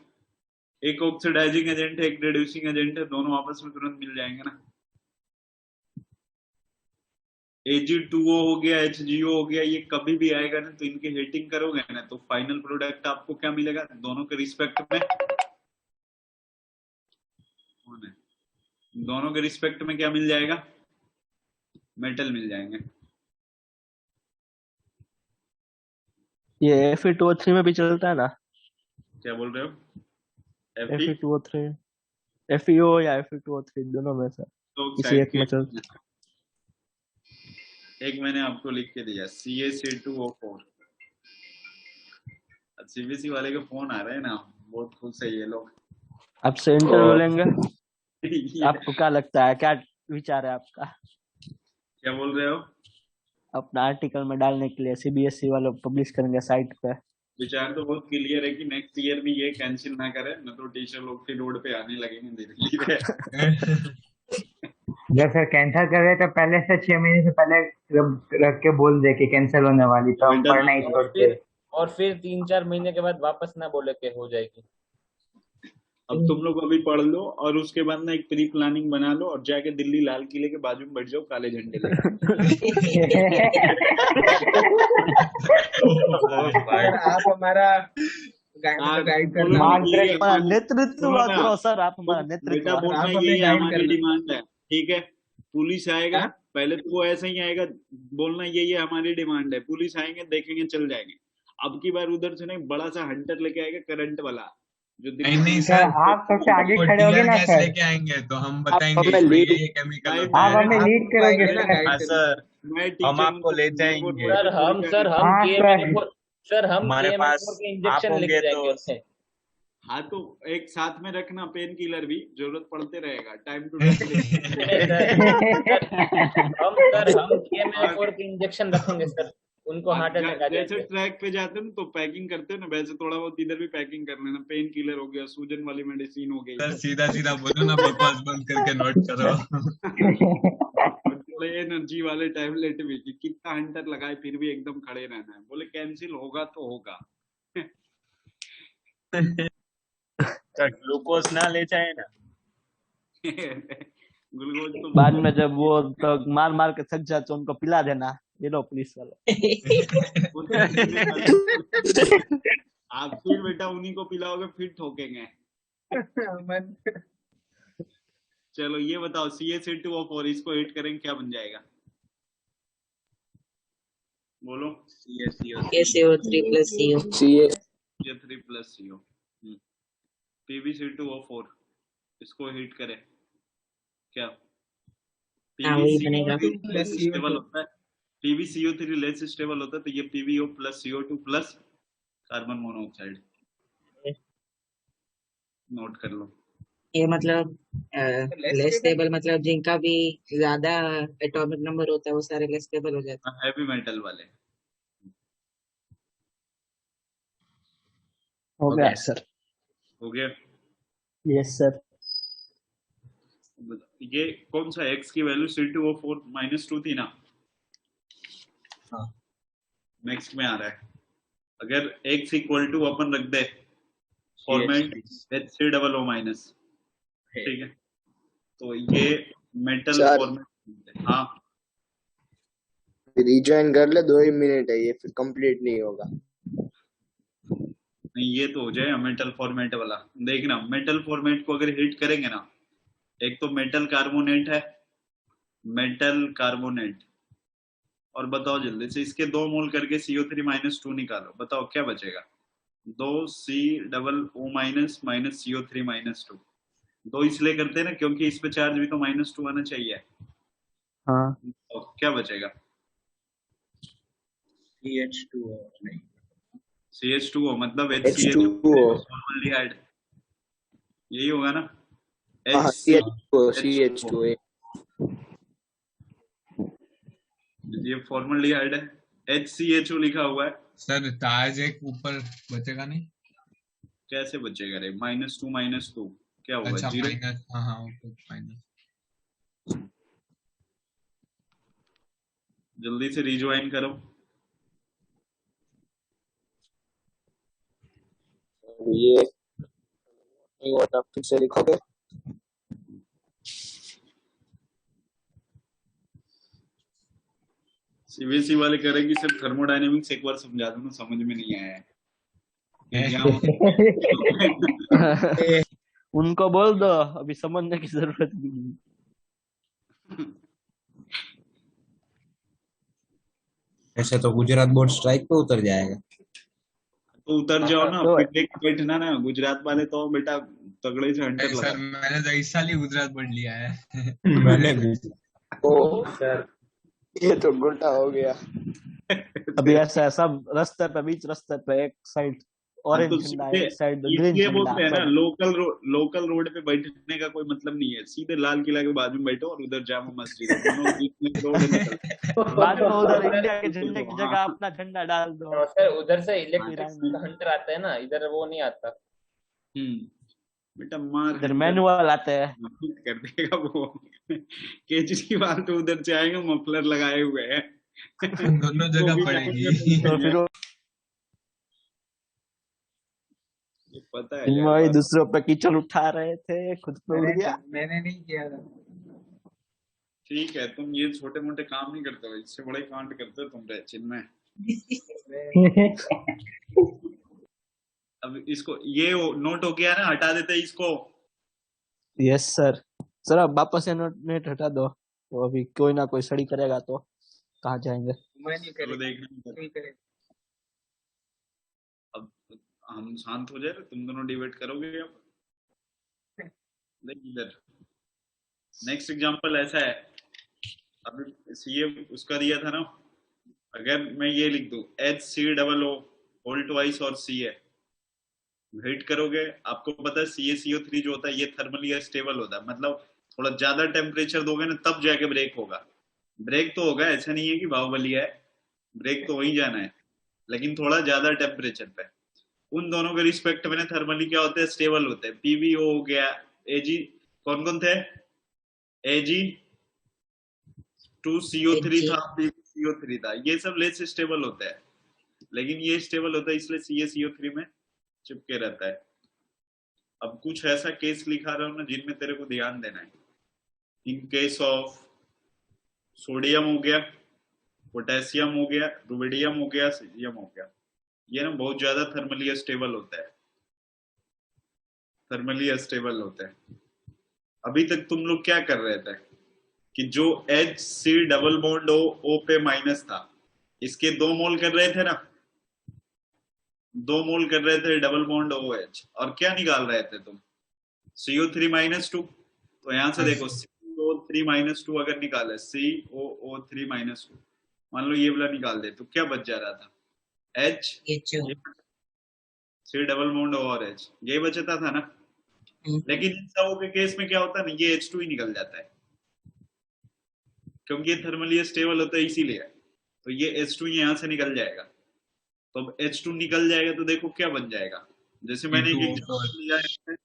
एक ऑक्सीडाइजिंग एजेंट है एक रिड्यूसिंग एजेंट है, दोनों आपस में तुरंत मिल जाएंगे ना। Ag2O हो गया, HGO हो गया, ये कभी भी आएगा ना तो इनकी हीटिंग करोगे ना तो फाइनल प्रोडक्ट आपको क्या मिलेगा, दोनों के रिस्पेक्ट में, दोनों के रिस्पेक्ट में क्या मिल जाएगा, मेटल मिल जाएंगे। ये Fe2O3 में भी चलता है ना। क्या बोल रहे हो, Fe2O3 FeO या Fe2O3 दोनों में से तो किसी एक में चलता है। एक मैंने आपको लिख के दिया CaC2O4। CBC वाले के फोन आ रहे हैं ना, बहुत खुश है ये लोग। आपसे इंटरव्यू लेंगे। आपको क्या लगता है, क्या विचार है आपका? क्या बोल रहे हो, अपना आर्टिकल में डालने के लिए CBSE वाले पब्लिश करेंगे साइट पे। विचार तो बहुत क्लियर है कि नेक्स्ट ईयर भी ये कैंसिल ना करें, न तो टीचर लोग के रोड पे आने लगेंगे धीरे धीरे। जब सर कैंसिल कर रहे तो पहले से 6 महीने से पहले रख के बोल दे कि कैंसिल होने वाली, तो हम पढ़ना ही छोड़ते। और फिर 3-4 महीने के बाद वापस ना बोले के हो जाएगी। अब तुम लोग अभी पढ़ लो और उसके बाद ना एक प्री प्लानिंग बना लो और जाके दिल्ली लाल किले के बाजू में बैठ जाओ काले झंडे आप हमारा गाइड करना, नेतृत्व करो सर, आप हमारा नेतृत्व। बोलना यही है, हमारी डिमांड है, ठीक है। पुलिस आएगा पहले तो वो ऐसा ही आएगा, बोलना यही है हमारी डिमांड है, पुलिस आएंगे देखेंगे चल जाएंगे। अब की बार उधर से ना बड़ा सा हंटर लेके आएगा करंट वाला, जो नहीं सर, आप सबसे आगे खड़े होगे ना सर, लेके आएंगे तो हम बताएंगे ये केमिकल। आप हमें लीड करोगे सर, हम आपको ले जाएंगे सर हम हमारे पास इंजेक्शन लेके जाएंगे उससे। हाँ तो एक साथ में रखना पेन किलर भी, जरूरत पड़ते रहेगा टाइम टू हम KMA4 के इंजेक्शन रखेंगे सर, उनको हार्ट अटैक आ जाए। जैसे ट्रैक पे जाते हैं ना तो पैकिंग करते हैं ना, वैसे थोड़ा बहुत इधर भी पैकिंग कर लेना, पेन किलर हो गया, सूजन वाली मेडिसिन हो गई। सर सीधा सीधा बोलो ना, बकवास बंद करके नोट करो। थोड़े एनर्जी वाले टैबलेट भी, कि कितना हंटर लगाए फिर भी एकदम खड़े रहना है, बोले कैंसिल होगा तो होगा। ग्लूकोज ना ले जाए ना। ग्लूकोज तो बाद में जब वो तो मार मार के थक जाए तो उनको पिला देना, ये लो पुलिस वाले। आप फिर बेटा उन्हीं को पिलाओगे फिर ठोकेंगे। चलो ये बताओ CaC2O4 इसको हिट करेंगे क्या बन जाएगा, बोलो। KCO3 plus CO। CA3 plus CO। PbC2O4 इसको हिट करें क्या, वही बनेगा। स्टेबल होता है, PbCO3 लेस स्टेबल होता है, तो ये PbO plus CO2 plus carbon monoxide, note कर लो। ये मतलब लेस लेस स्टेबल स्टेबल मतलब जिनका भी ज्यादा एटॉमिक नंबर होता है वो सारे लेस स्टेबल हो जाते हैवी मेटल वाले। हो गया सर। हो गया। Yes sir. ये कौन सा x की वैल्यू C2O4 -2 थी ना? हाँ। नेक्स्ट में आ रहा है, अगर x इक्वल टू अपन रख दे फॉर्मेट HCOO माइनस, ठीक है, तो ये मेटल सर फॉर्मेट। हाँ रिजॉइन कर ले, 2 ही मिनट है ये, फिर कंप्लीट नहीं होगा। नहीं, ये तो हो जाए मेटल फॉर्मेट वाला। देखना मेटल फॉर्मेट को अगर हिट करेंगे ना, एक तो मेटल कार्बोनेट है, मेटल कार्बोनेट, और बताओ जल्दी से इसके 2 मोल करके CO3 -2 निकालो, बताओ क्या बचेगा? 2COO minus minus CO3 -2। 2 इसलिए करते हैं ना क्योंकि इस पे चार्ज भी तो -2 आना चाहिए। हाँ। तो क्या बचेगा? CH2O मतलब H2O। फॉर्मल्डिहाइड, यही होगा ना? हाँ CH2O। ये फॉर्मल्डिहाइड है, HCHO लिखा हुआ है। सर चार्ज एक ऊपर बचेगा नहीं? कैसे बचेगा रे? -2 क्या होगा? अच्छा 0। माइनस, हाँ हाँ ऊपर माइनस। जल्दी से रिज्वाइन करो। ये वाला फिर से लिखोगे? सीबीएसई वाले करेंगे सिर्फ थर्मोडायनेमिक्स, एक बार समझा दूं ना, समझ में नहीं आया है एग्जाम। उनको बोल दो अभी समझने की जरूरत नहीं। ऐसे तो गुजरात बोर्ड स्ट्राइक पे उतर जाएगा। तो उतर जाओ ना, तो फिर देख बैठना ना। गुजरात वाले तो बेटा तगड़े से हंटर सर लगा। मैंने तो इस साल ही गुजरात बोर्ड लिया है। मैंने भी। ओ सर ये तो उल्टा हो गया। अभी ऐसा है, सब रास्ते पे, बीच रास्ते पे एक साइड ऑरेंज तो झंडा है, सीधे एक साइड ग्रीन इसलिए झंडा, बोलते हैं ना, सब। लोकल रोड पे बैठने का कोई मतलब नहीं है। सीधे लाल किला के बाजू में बैठो और उधर जामा मस्जिद है, दोनों बीच में रोड निकल। बाद में उधर इंडिया के झंडे की जगह अपना झंडा डाल दो। सर उधर से इलेक्ट्रिक हंटर आता है ना, इधर वो नहीं आता। बेटा मार इधर मैनुअल आते हैं। कर देगा वो। केजरीवाल तो उधर से आएगा, मफलर लगाए हुए है। दोनों जगह पड़ेगी। तो फिर ये पता है वही दूसरों पे कीचड़ उठा रहे थे, खुद पे उड़ गया। मैंने नहीं किया था। ठीक है, तुम ये छोटे मोटे काम नहीं करते हो, इससे बड़े कांड करते हो तुम रे चिन्मय। अब इसको ये नोट हो गया ना, हटा देते हैं इसको। Yes sir. सर अब वापस से नेट हटा दो, तो अभी कोई ना कोई स्टडी करेगा तो कहाँ जाएंगे। मैं नहीं चलो करेगा। देखना। अब हम शांत हो जाए, तुम दोनों डिबेट करोगे। अब देख इधर नेक्स्ट एग्जांपल ऐसा है। अभी सीए उसका दिया था ना, अगर मैं ये लिख दूं HCOO होल ट्वाइस और सी है, हिट करोगे, आपको पता है CaCO3 जो होता है ये थर्मली स्टेबल होता है। मतलब थोड़ा ज्यादा टेम्परेचर दोगे ना तब जाके ब्रेक होगा। ब्रेक तो होगा, ऐसा नहीं है कि बाहुबली है, ब्रेक तो वही जाना है, लेकिन थोड़ा ज्यादा टेम्परेचर पे। उन दोनों के रिस्पेक्ट में थर्मली क्या होते हैं? स्टेबल होते हैं। PbO हो गया, Ag, कौन कौन थे? Ag 2CO3 था, PbCO3 था, ये सब लेस स्टेबल होता है। लेकिन ये स्टेबल होता है इसलिए CaCO3 में चिपके रहता है। अब कुछ ऐसा केस लिखा रहा हूं ना जिनमें तेरे को ध्यान देना है। इन केस ऑफ सोडियम हो गया, पोटेशियम हो गया, रुबिडियम हो गया, सीजियम हो गया, ये ना बहुत ज्यादा थर्मली स्टेबल होता है। थर्मली स्टेबल होता है। अभी तक तुम लोग क्या कर रहे थे कि जो HC डबल बॉन्ड O पे माइनस था, इसके 2 मोल कर रहे थे ना, 2 मोल कर रहे थे डबल बॉन्ड OH, और क्या निकाल रहे थे तुम? CO3 -2। तो यहां से देखो CO3 -2 अगर निकाले, COO3 -2, मान लो ये वाला निकाल दे, तो क्या बच जा रहा था? H C डबल बॉन्ड और H, ये बचता था ना। लेकिन इन सबों के केस में क्या होता है ना, ये H2 ही निकल जाता है क्योंकि ये थर्मली स्टेबल होता है इसीलिए। तो ये H2 यहाँ से निकल जाएगा। तो अब H2 निकल जाएगा तो देखो क्या बन जाएगा। जैसे मैंने एक एग्जांपल लिया है,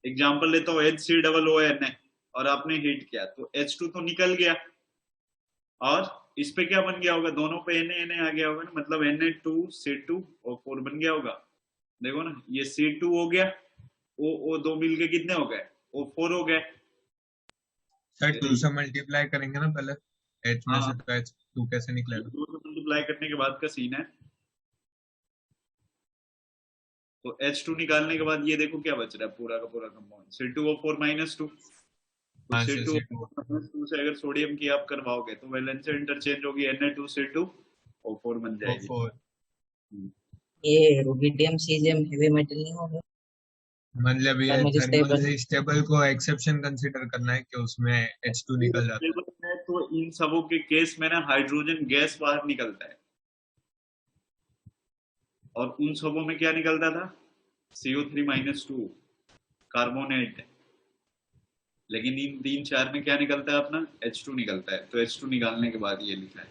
एग्जांपल लेता हूँ HCOON और आपने हीट किया तो H2 तो निकल गया और इस पे क्या बन गया होगा, दोनों पे Na आ गया होगा ना, मतलब Na2C2O4 बन गया होगा। देखो ना, ये C2 हो गया, O दो मिलके कितने हो गए, O4 हो गए। सर 2 से मल्टीप्लाई करेंगे ना पहले H में से, तो H2 कैसे निकलेगा? 2 से मल्टीप्लाई करने के बाद का सीन है। तो H2 निकालने के बाद ये देखो क्या बच रहा है, पूरा का पूरा कंपाउंड C2O4 -2। तो C2O4 से अगर सोडियम की आप करवाओगे तो वैलेंस इंटरचेंज होगी, Na2C2O4 बन जाएगी। ये रुबिडियम सीजियम हेवी मेटल नहीं होगा? मतलब ये थर्मली स्टेबल को एक्सेप्शन कंसीडर करना है कि उसमें H2 निकल जाता है। तो इन सबों के केस में ना हाइड्रोजन गैस बाहर निकलता है और उन सबों में क्या निकलता था, CO3 - 2 कार्बोनेट। लेकिन इन 3-4 में क्या निकलता है अपना, H2 निकलता है। तो H2 निकालने के बाद ये लिखा है।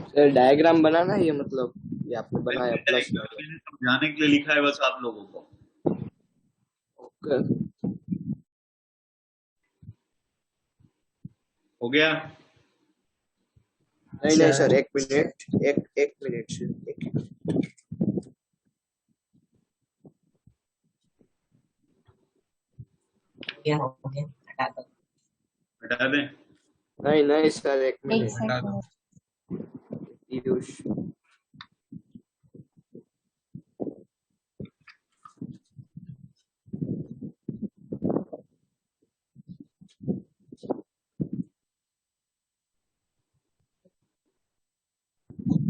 सर डायग्राम बनाना ये मतलब ये आपने बनाया प्लस मैंने समझाने के लिए लिखा है बस आप लोगों को। ओके हो गया? नहीं सर, एक मिनट सर, क्या हो गया? हटा दें? नहीं सर, एक मिनट हटा दो।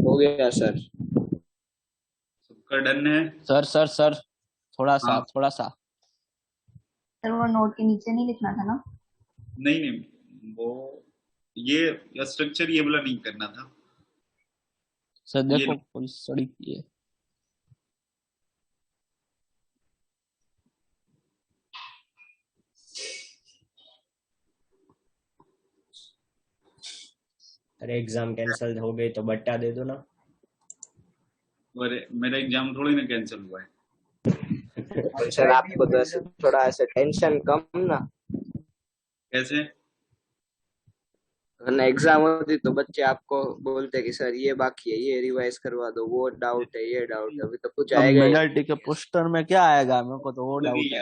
हो गया सर। सबका डन है? सर थोड़ा सा सर वो नोट के नीचे नहीं लिखना था ना? नहीं, वो ये स्ट्रक्चर ये वाला नहीं करना था सर। देखो पूरी सड़ी की है। अरे एग्जाम कैंसिल हो गई तो बट्टा दे दो ना। अरे मेरा एग्जाम थोड़ी ना कैंसिल हुआ है। सर आपको तो थोड़ा ऐसे टेंशन कम ना। कैसे? ना एग्जाम होती तो बच्चे आपको बोलते कि सर ये बाकी है, ये रिवाइज करवा दो, वो डाउट है, ये डाउट है। अभी तो कुछ आएगा ही पेनल्टी के पोस्टर में क्या आएगा, मेरे को तो वो डाउट है।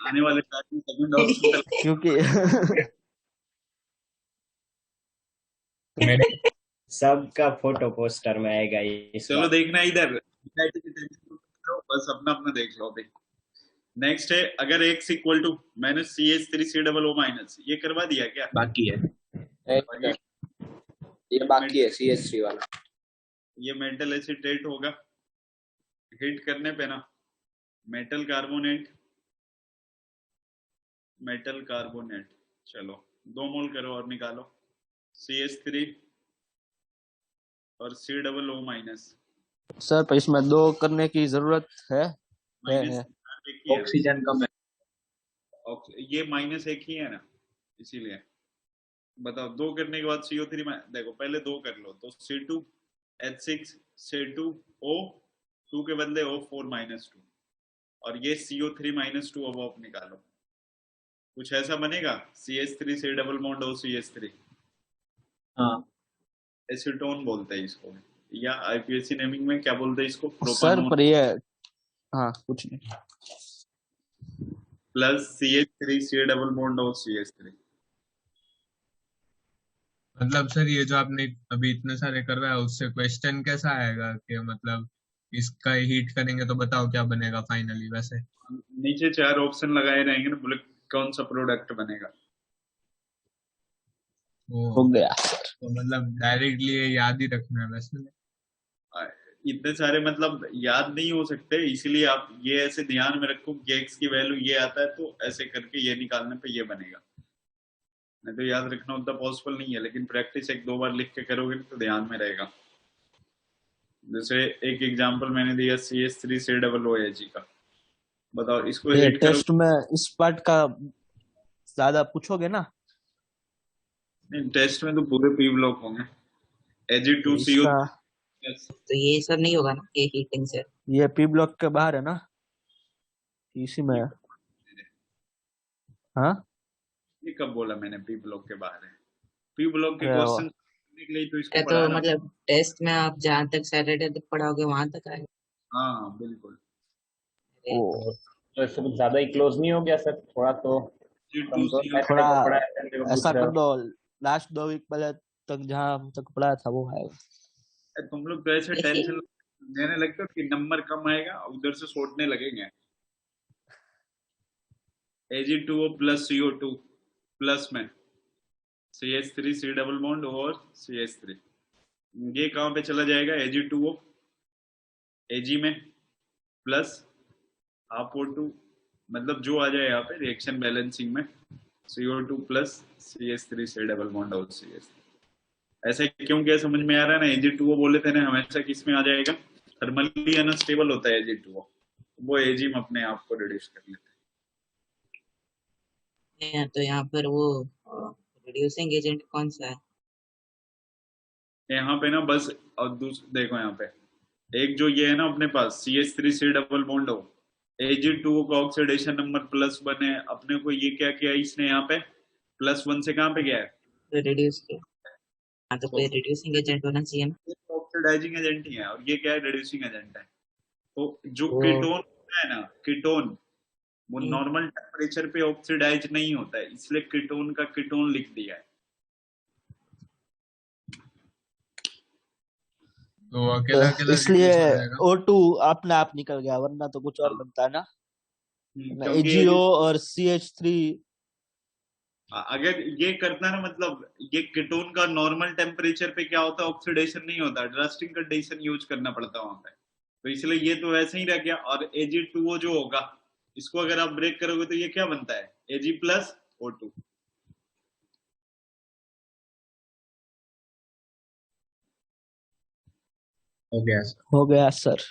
आने वाले सेकंड ऑप्शन क्योंकि सबका फोटो पोस्टर में आएगा ये। चलो देखना इधर, बस अपना अपना देख लो। अभी नेक्स्ट है, अगर x इक्वल टू -CH3COO- ये करवा दिया क्या? बाकी है, ये बाकी है CH3 वाला। ये मेटल एसिटेट होगा, हिट करने पे ना मेटल कार्बोनेट, चलो 2 मोल करो और निकालो CH3 और COO-। सर पर इसमें 2 करने की जरूरत है। ऑक्सीजन कम है, ये -1 ही है ना, इसीलिए बताओ। 2 करने के बाद CO3 देखो पहले 2 कर लो तो C2H6 C2O2 के बदले O4 -2 और ये CO3 -2 अब आप निकालो। कुछ ऐसा बनेगा CH3 से डबल बॉन्ड OCH3। हाँ, एसीटोन बोलते हैं इसको, या IPSC नेमिंग में क्या बोलते हैं इसको, सर पर ये हाँ कुछ नहीं, प्लस CH3 से डबल बॉन्ड OCH3। मतलब सर ये जो आपने अभी इतने सारे करवाया उससे क्वेश्चन कैसा आएगा कि मतलब इसका हीट करेंगे तो बताओ क्या बनेगा फाइनली? वैसे नीचे 4 ऑप्शन लगाए रहेंगे ना, बोले कौन सा प्रोडक्ट बनेगा। हो गया तो मतलब डायरेक्टली ये याद ही रखना है वैसे। इतने सारे मतलब याद नहीं हो सकते, इसीलिए आप ये ऐसे ध्यान में रखो कि x की वैल्यू ये आता है तो ऐसे करके ये निकालने पे ये बनेगा। नहीं तो याद रखना उतना पॉसिबल नहीं है, लेकिन प्रैक्टिस 1-2 बार लिख के करोगे तो ध्यान में रहेगा। जैसे एक एग्जांपल मैंने दिया CH3COOH का, बताओ इसको ये हिट करो। टेस्ट में इस पार्ट का ज्यादा पूछोगे ना? नहीं, टेस्ट में तो पूरे पी ब्लॉक होंगे। Ag2CO इसका तो ये सब नहीं होगा ना, ये हीटिंग से? ये पी ब्लॉक के बाहर है ना, इसी में है। हाँ ये कब बोला मैंने पी ब्लॉक के बाहर है? पी ब्लॉक के अरे वाह। क्वेश्चन के लिए तो इसको तो पढ़ा है ना। मतलब टेस्ट में आप जहाँ तक सैटरडे तक पढ़ाओगे वहां तक आएगा। हाँ बिल्कुल। ओ, तो इससे कुछ ज्यादा ही क्लोज नहीं हो गया सर? थोड़ा तो कमजोर Ag2CO सैटरडे थोड़ा को पढ़ा है, संडे को पूछ ऐसा रहे कर हो। दो, लास्ट 2 वीक पहले तक जहाँ तक पढ़ा था वो है। तुम लोग तो ऐसे टेंशन लेने लगते हो कि नंबर कम आएगा, उधर से छोड़ने लगेंगे। Ag2O प्लस CO2 प्लस में CH3 C डबल बॉन्ड और CH3, ये कहाँ पे चला जाएगा? Ag2O Ag में प्लस हाफ O2, मतलब जो आ जाए यहाँ पे रिएक्शन बैलेंसिंग में CO2 plus CH3 C double bond और CH3। ऐसे क्यों किया समझ में आ रहा है ना? Ag2O बोले थे ना हमेशा किस में आ जाएगा? थर्मली अनस्टेबल होता है Ag2O, वो Ag में अपने आप को रिड्यूस कर लेते तो यहाँ पर वो रिड्यूसिंग एजेंट कौन सा है? हैं। यहाँ पे ना बस, और देखो यहाँ पे एक जो ये है ना अपने पास CH3 C डबल बॉन्ड हो, Ag2O का ऑक्सीडेशन नंबर +1 है, अपने को ये क्या किया इसने यहाँ पे +1 से कहाँ पे गया है? तो रिड्यूस किया। हाँ तो कोई रिड्यूसिंग एजेंट होना चाहिए ना। ऑक्सीडाइजिंग एजेंट ही है, और ये क्या है? रिड्यूसिंग एजेंट है। तो जो वो कीटोन होता है ना, कीटोन वो नॉर्मल टेम्परेचर पे ऑक्सीडाइज नहीं होता है, इसलिए कीटोन का कीटोन लिख दिया है। तो अकेला अकेला इसलिए रिड्यूस हो जाएगा। O2 अपने आप निकल गया, वरना तो कुछ और बनता है ना। क्योंकि AgO और CH3 अगर ये करता ना, मतलब ये कीटोन का नॉर्मल टेम्परेचर पे क्या होता है? ऑक्सीडेशन नहीं होता, रस्टिंग कंडीशन यूज करना पड़ता वहां पे, तो इसलिए ये तो वैसे ही रह गया। और Ag2O जो होगा, इसको अगर आप ब्रेक करोगे तो ये क्या बनता है? Ag plus O2। हो गया सर। हो गया सर।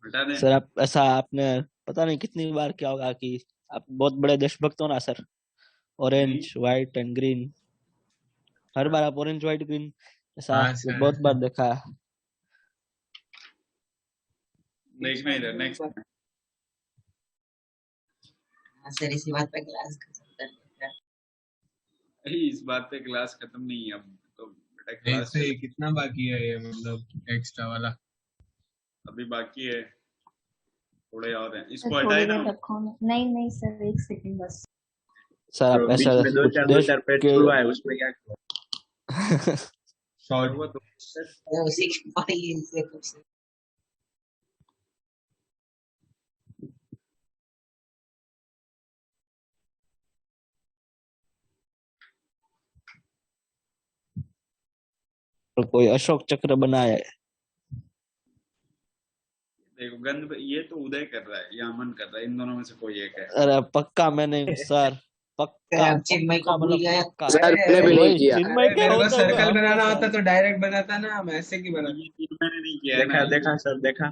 हटा दें। सर आप ऐसा आपने पता नहीं कितनी बार किया होगा कि आप बहुत बड़े देशभक्त हो ना sir. Orange white and green, हर बार आप ऑरेंज व्हाइट ग्रीन ऐसा हाँ सर। बहुत बार देखा है। देखना इधर नेक्स्ट। सर इसी बात पे क्लास खत्म कर देते हैं। इस बात पे क्लास खत्म नहीं है, अब तो बेटा नहीं क्लास तो ये कितना बाकी है ये, मतलब एक्स्ट्रा वाला? अभी बाकी है, थोड़े और हैं, सर इसको थोड़ी हटाए देर ना। रखो ना। नहीं नहीं सर, एक सेकंड बस। सर आप बीच ऐसा में दो कुछ चार देश पेज के खुलवा है, उसमें क्या किया? शॉर्ट वो तो उसी के बाद ये इनसे कुछ कोई अशोक चक्र बनाया है। देखो गंध ये तो उदय कर रहा है या अमन कर रहा है, इन दोनों में से कोई एक है। अरे पक्का मैंने सर, पक्का चिन्मय को पक्का भूल मतलब गया। पक्का। सर मैंने भी नहीं वही किया। चिन्मय क्या मेरे को होता सर्कल है? बनाना होता तो डायरेक्ट बनाता ना, हम ऐसे की बनाते। ये तीन मैंने नहीं किया है देखा ना। देखा सर, देखा।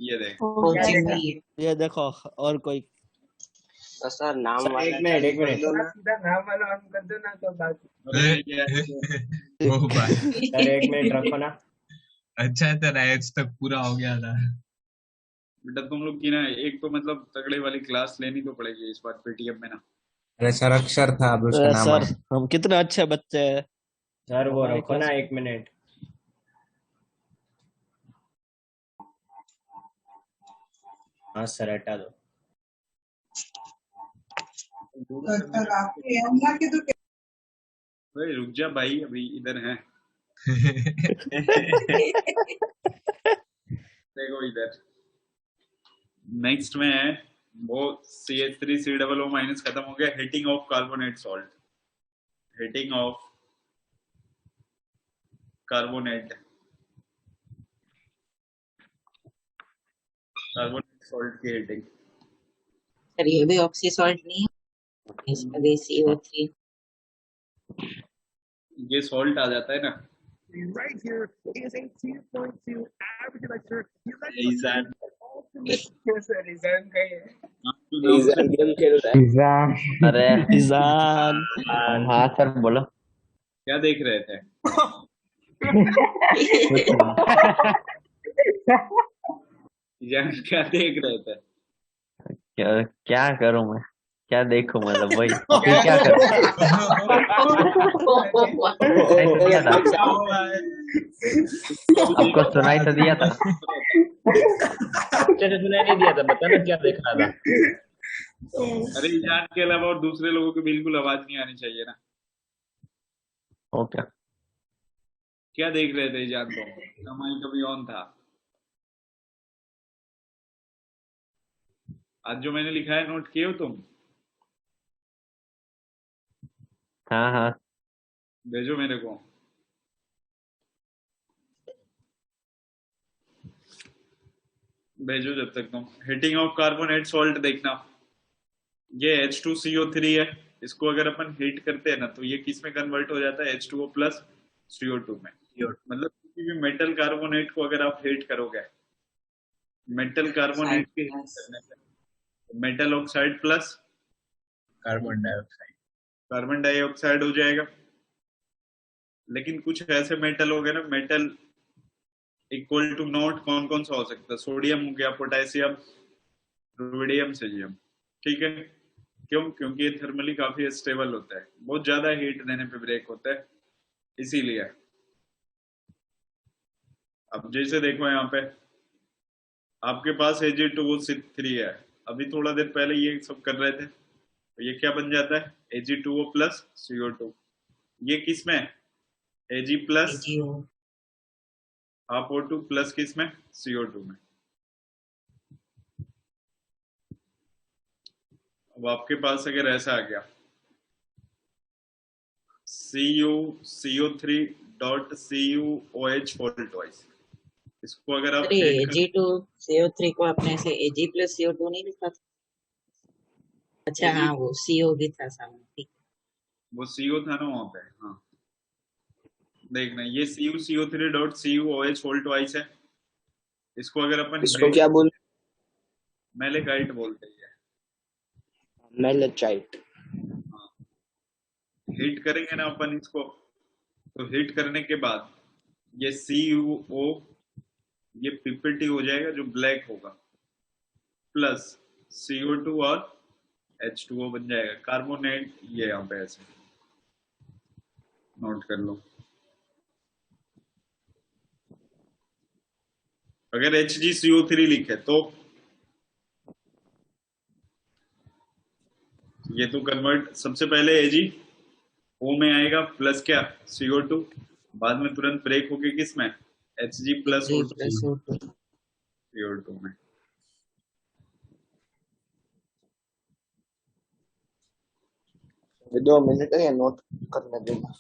ये देख हो गया चिन्मय सर। ये देखो, और कोई तो सर नाम सर, वाला एक मिनट। सीधा नाम वाला ऑन कर दो ना तो बात। वो बात। सर 1 मिनट रखो ना। अच्छा है तेरा एज तक पूरा हो गया था। बेटा तुम लोग की ना एक तो मतलब तगड़े वाली क्लास लेनी तो पड़ेगी इस बार पेटीएम में ना। अरे सर अक्षर था, अब उसका नाम सर आया। हम कितने अच्छे बच्चे हैं। सर वो हमारी रखो ना क्लास 1 मिनट। हाँ सर हटा दो। भाई रुक जा भाई, अभी इधर है। देखो इधर नेक्स्ट में है वो CH3COO- खत्म हो गया। Heating of carbonate salt, heating of carbonate salt की हिटिंग। सर ये भी ऑक्सी सॉल्ट नहीं है, इसमें भी CO3। ये सॉल्ट आ जाता है ना, ईजान सर ईजान का ही है। आपको नाम से ईजान गेम खेल रहा है। ईजान अरे ईजान हाँ सर बोलो क्या देख रहे थे? कुछ नहीं ईजान क्या देख रहे थे? क्या क्या करूं मैं क्या देखूं मतलब वही फिर क्या करूं सुनाई तो दिया था आपको सुनाई तो दिया था अच्छे से सुनाई नहीं दिया था, बताना क्या देख रहा था। अरे ईजान के अलावा और दूसरे लोगों की बिल्कुल आवाज नहीं आनी चाहिए ना। ओके क्या देख रहे थे ईजान को? कमाई कभी ऑन था। आज जो मैंने लिखा है नोट किए हो तुम? हाँ हाँ भेजो मेरे को। भेजो जब तक तुम। हिटिंग ऑफ कार्बोनेट सॉल्ट देखना। ये H2CO3 है। इसको अगर अपन हीट करते हैं ना तो ये किस में कन्वर्ट हो जाता है? H2O प्लस CO2 में। मतलब किसी भी मेटल कार्बोनेट को अगर आप हीट करोगे, मेटल कार्बोनेट के हीट करने से metal oxide plus carbon dioxide हो जाएगा। लेकिन कुछ ऐसे मेटल हो गए ना, मेटल इक्वल टू नॉट कौन कौन सा हो सकता है? सोडियम हो गया, पोटेशियम, रुबिडियम, सीजियम। ठीक है, क्यों? क्योंकि ये थर्मली काफी स्टेबल होता है, बहुत ज्यादा हीट देने पे ब्रेक होता है, इसीलिए। अब जैसे देखो यहाँ पे आपके पास Ag2O3 है। अभी थोड़ा देर पहले ये सब कर रहे थे तो ये क्या बन जाता है? Ag2O plus CO2। ये किस में? Ag plus half O2 plus किस में? CO2 में। अब आपके पास अगर ऐसा आ गया CuCO3.CuOH होल ट्वाइस, इसको अगर आप अरे हीट कर Ag2CO3 को आपने ऐसे Ag प्लस CO2 नहीं लिखा था? अच्छा हाँ, वो CO भी था सामने, ठीक। वो CO था ना वहां पे। हाँ देखना, ये CuCO3.CuOH होल ट्वाइस है। इसको अगर अपन इसको क्या बोल? मैलेकाइट बोलते हैं। मेलेचाइट। हाँ, हीट करेंगे ना अपन इसको, तो हीट करने के बाद ये CuO ये PPT हो जाएगा जो ब्लैक होगा, प्लस CO2 और H2O बन जाएगा कार्बोनेट। ये यहाँ पे ऐसे नोट कर लो। अगर HgCO3 लिखे तो ये तो कन्वर्ट सबसे पहले AgO में आएगा, प्लस क्या? CO2, बाद में तुरंत ब्रेक होके किस में? Hg plus Ag O2 plus O2। CO2 में। ये 2 मिनट है, ये नोट करने देना।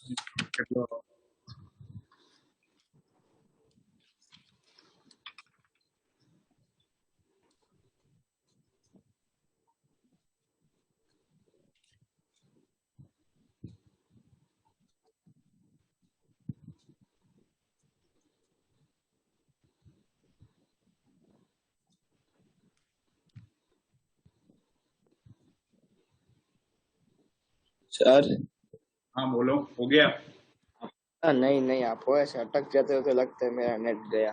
सर हाँ बोलो, हो गया? नहीं नहीं, आप हो ऐसे अटक जाते हो तो लगता है मेरा नेट गया।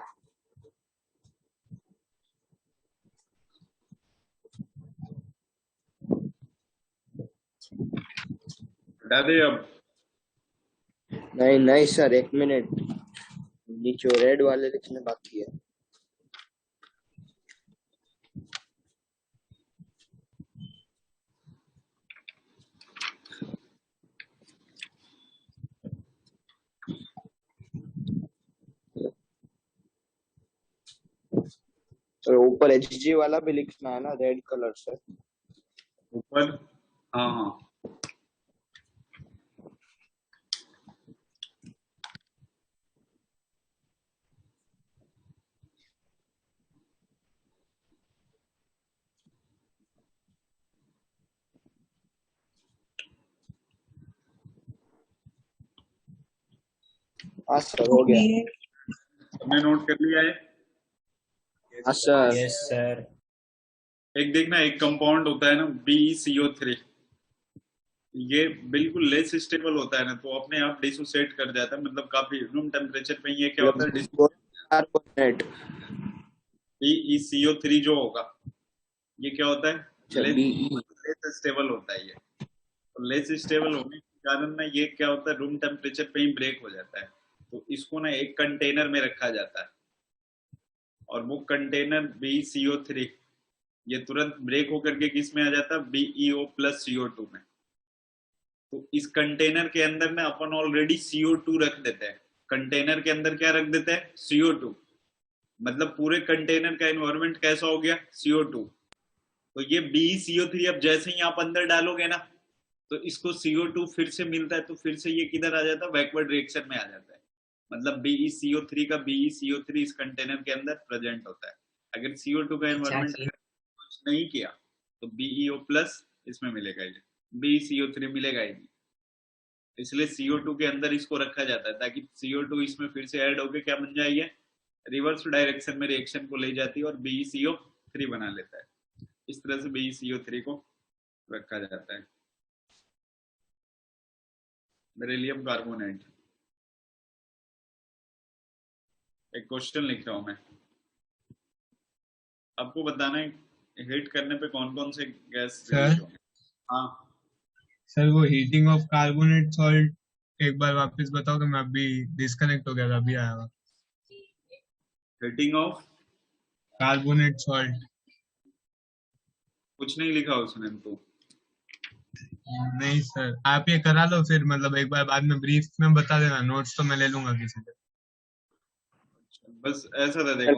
हटा दे अब। नहीं नहीं सर, 1 मिनट, नीचे रेड वाले लिखने बाकी है। और ऊपर HG वाला भी लिखना है ना, रेड कलर से ऊपर। हाँ हाँ हाँ सर हो गया। सबने नोट कर लिया है? हाँ सर। Yes sir. एक देखना, एक कंपाउंड होता है ना BeCO3, ये बिल्कुल लेस स्टेबल होता है ना, तो अपने आप डिसोसिएट कर जाता है, मतलब काफी रूम टेम्परेचर पे ये क्या होता है, कार्बोनेट BeCO3 जो होगा ये क्या होता है, BE लेस स्टेबल होता है ये। तो लेस स्टेबल होने के कारण ना ये क्या होता है, रूम टेम्परेचर पे ही ब्रेक हो जाता है। तो इसको ना एक कंटेनर में रखा जाता है, और वो कंटेनर BeCO3 ये तुरंत ब्रेक होकर के किस में आ जाता है, BeO प्लस CO2 में। तो इस कंटेनर के अंदर ना अपन ऑलरेडी CO2 रख देते हैं। कंटेनर के अंदर क्या रख देते हैं, CO2। मतलब पूरे कंटेनर का एनवायरनमेंट कैसा हो गया, CO2। तो ये BeCO3 अब जैसे ही आप अंदर डालोगे ना, तो इसको CO2 फिर से मिलता है, तो फिर से ये किधर आ जाता है, बैकवर्ड रिएक्शन में आ जाता है। मतलब BeCO3 का BeCO3 इस कंटेनर के अंदर प्रेजेंट होता है। अगर CO2 का एनवायरनमेंट कुछ नहीं किया तो BeO प्लस इसमें मिलेगा, ये BeCO3 मिलेगा ही नहीं। इसलिए CO2 के अंदर इसको रखा जाता है, ताकि CO2 इसमें फिर से ऐड होके क्या बन जाए, रिवर्स डायरेक्शन में रिएक्शन को ले जाती है और BeCO3 बना लेता है। इस तरह से BeCO3 को रखा जाता है। Beryllium carbonate. एक क्वेश्चन लिख रहा हूं मैं, आपको बताना है हीट करने पे कौन कौन से गैस रिलीज होंगे। हाँ सर, वो हीटिंग ऑफ कार्बोनेट सॉल्ट एक बार वापस बताओ, कि मैं अभी डिस्कनेक्ट हो गया था, अभी आया हुआ। हीटिंग ऑफ कार्बोनेट सॉल्ट कुछ नहीं लिखा उसने तो। नहीं सर, आप ये करा लो फिर, मतलब एक बार बाद में ब्रीफ में बता देना, नोट्स तो मैं ले लूंगा किसी से। बस ऐसा था, देखो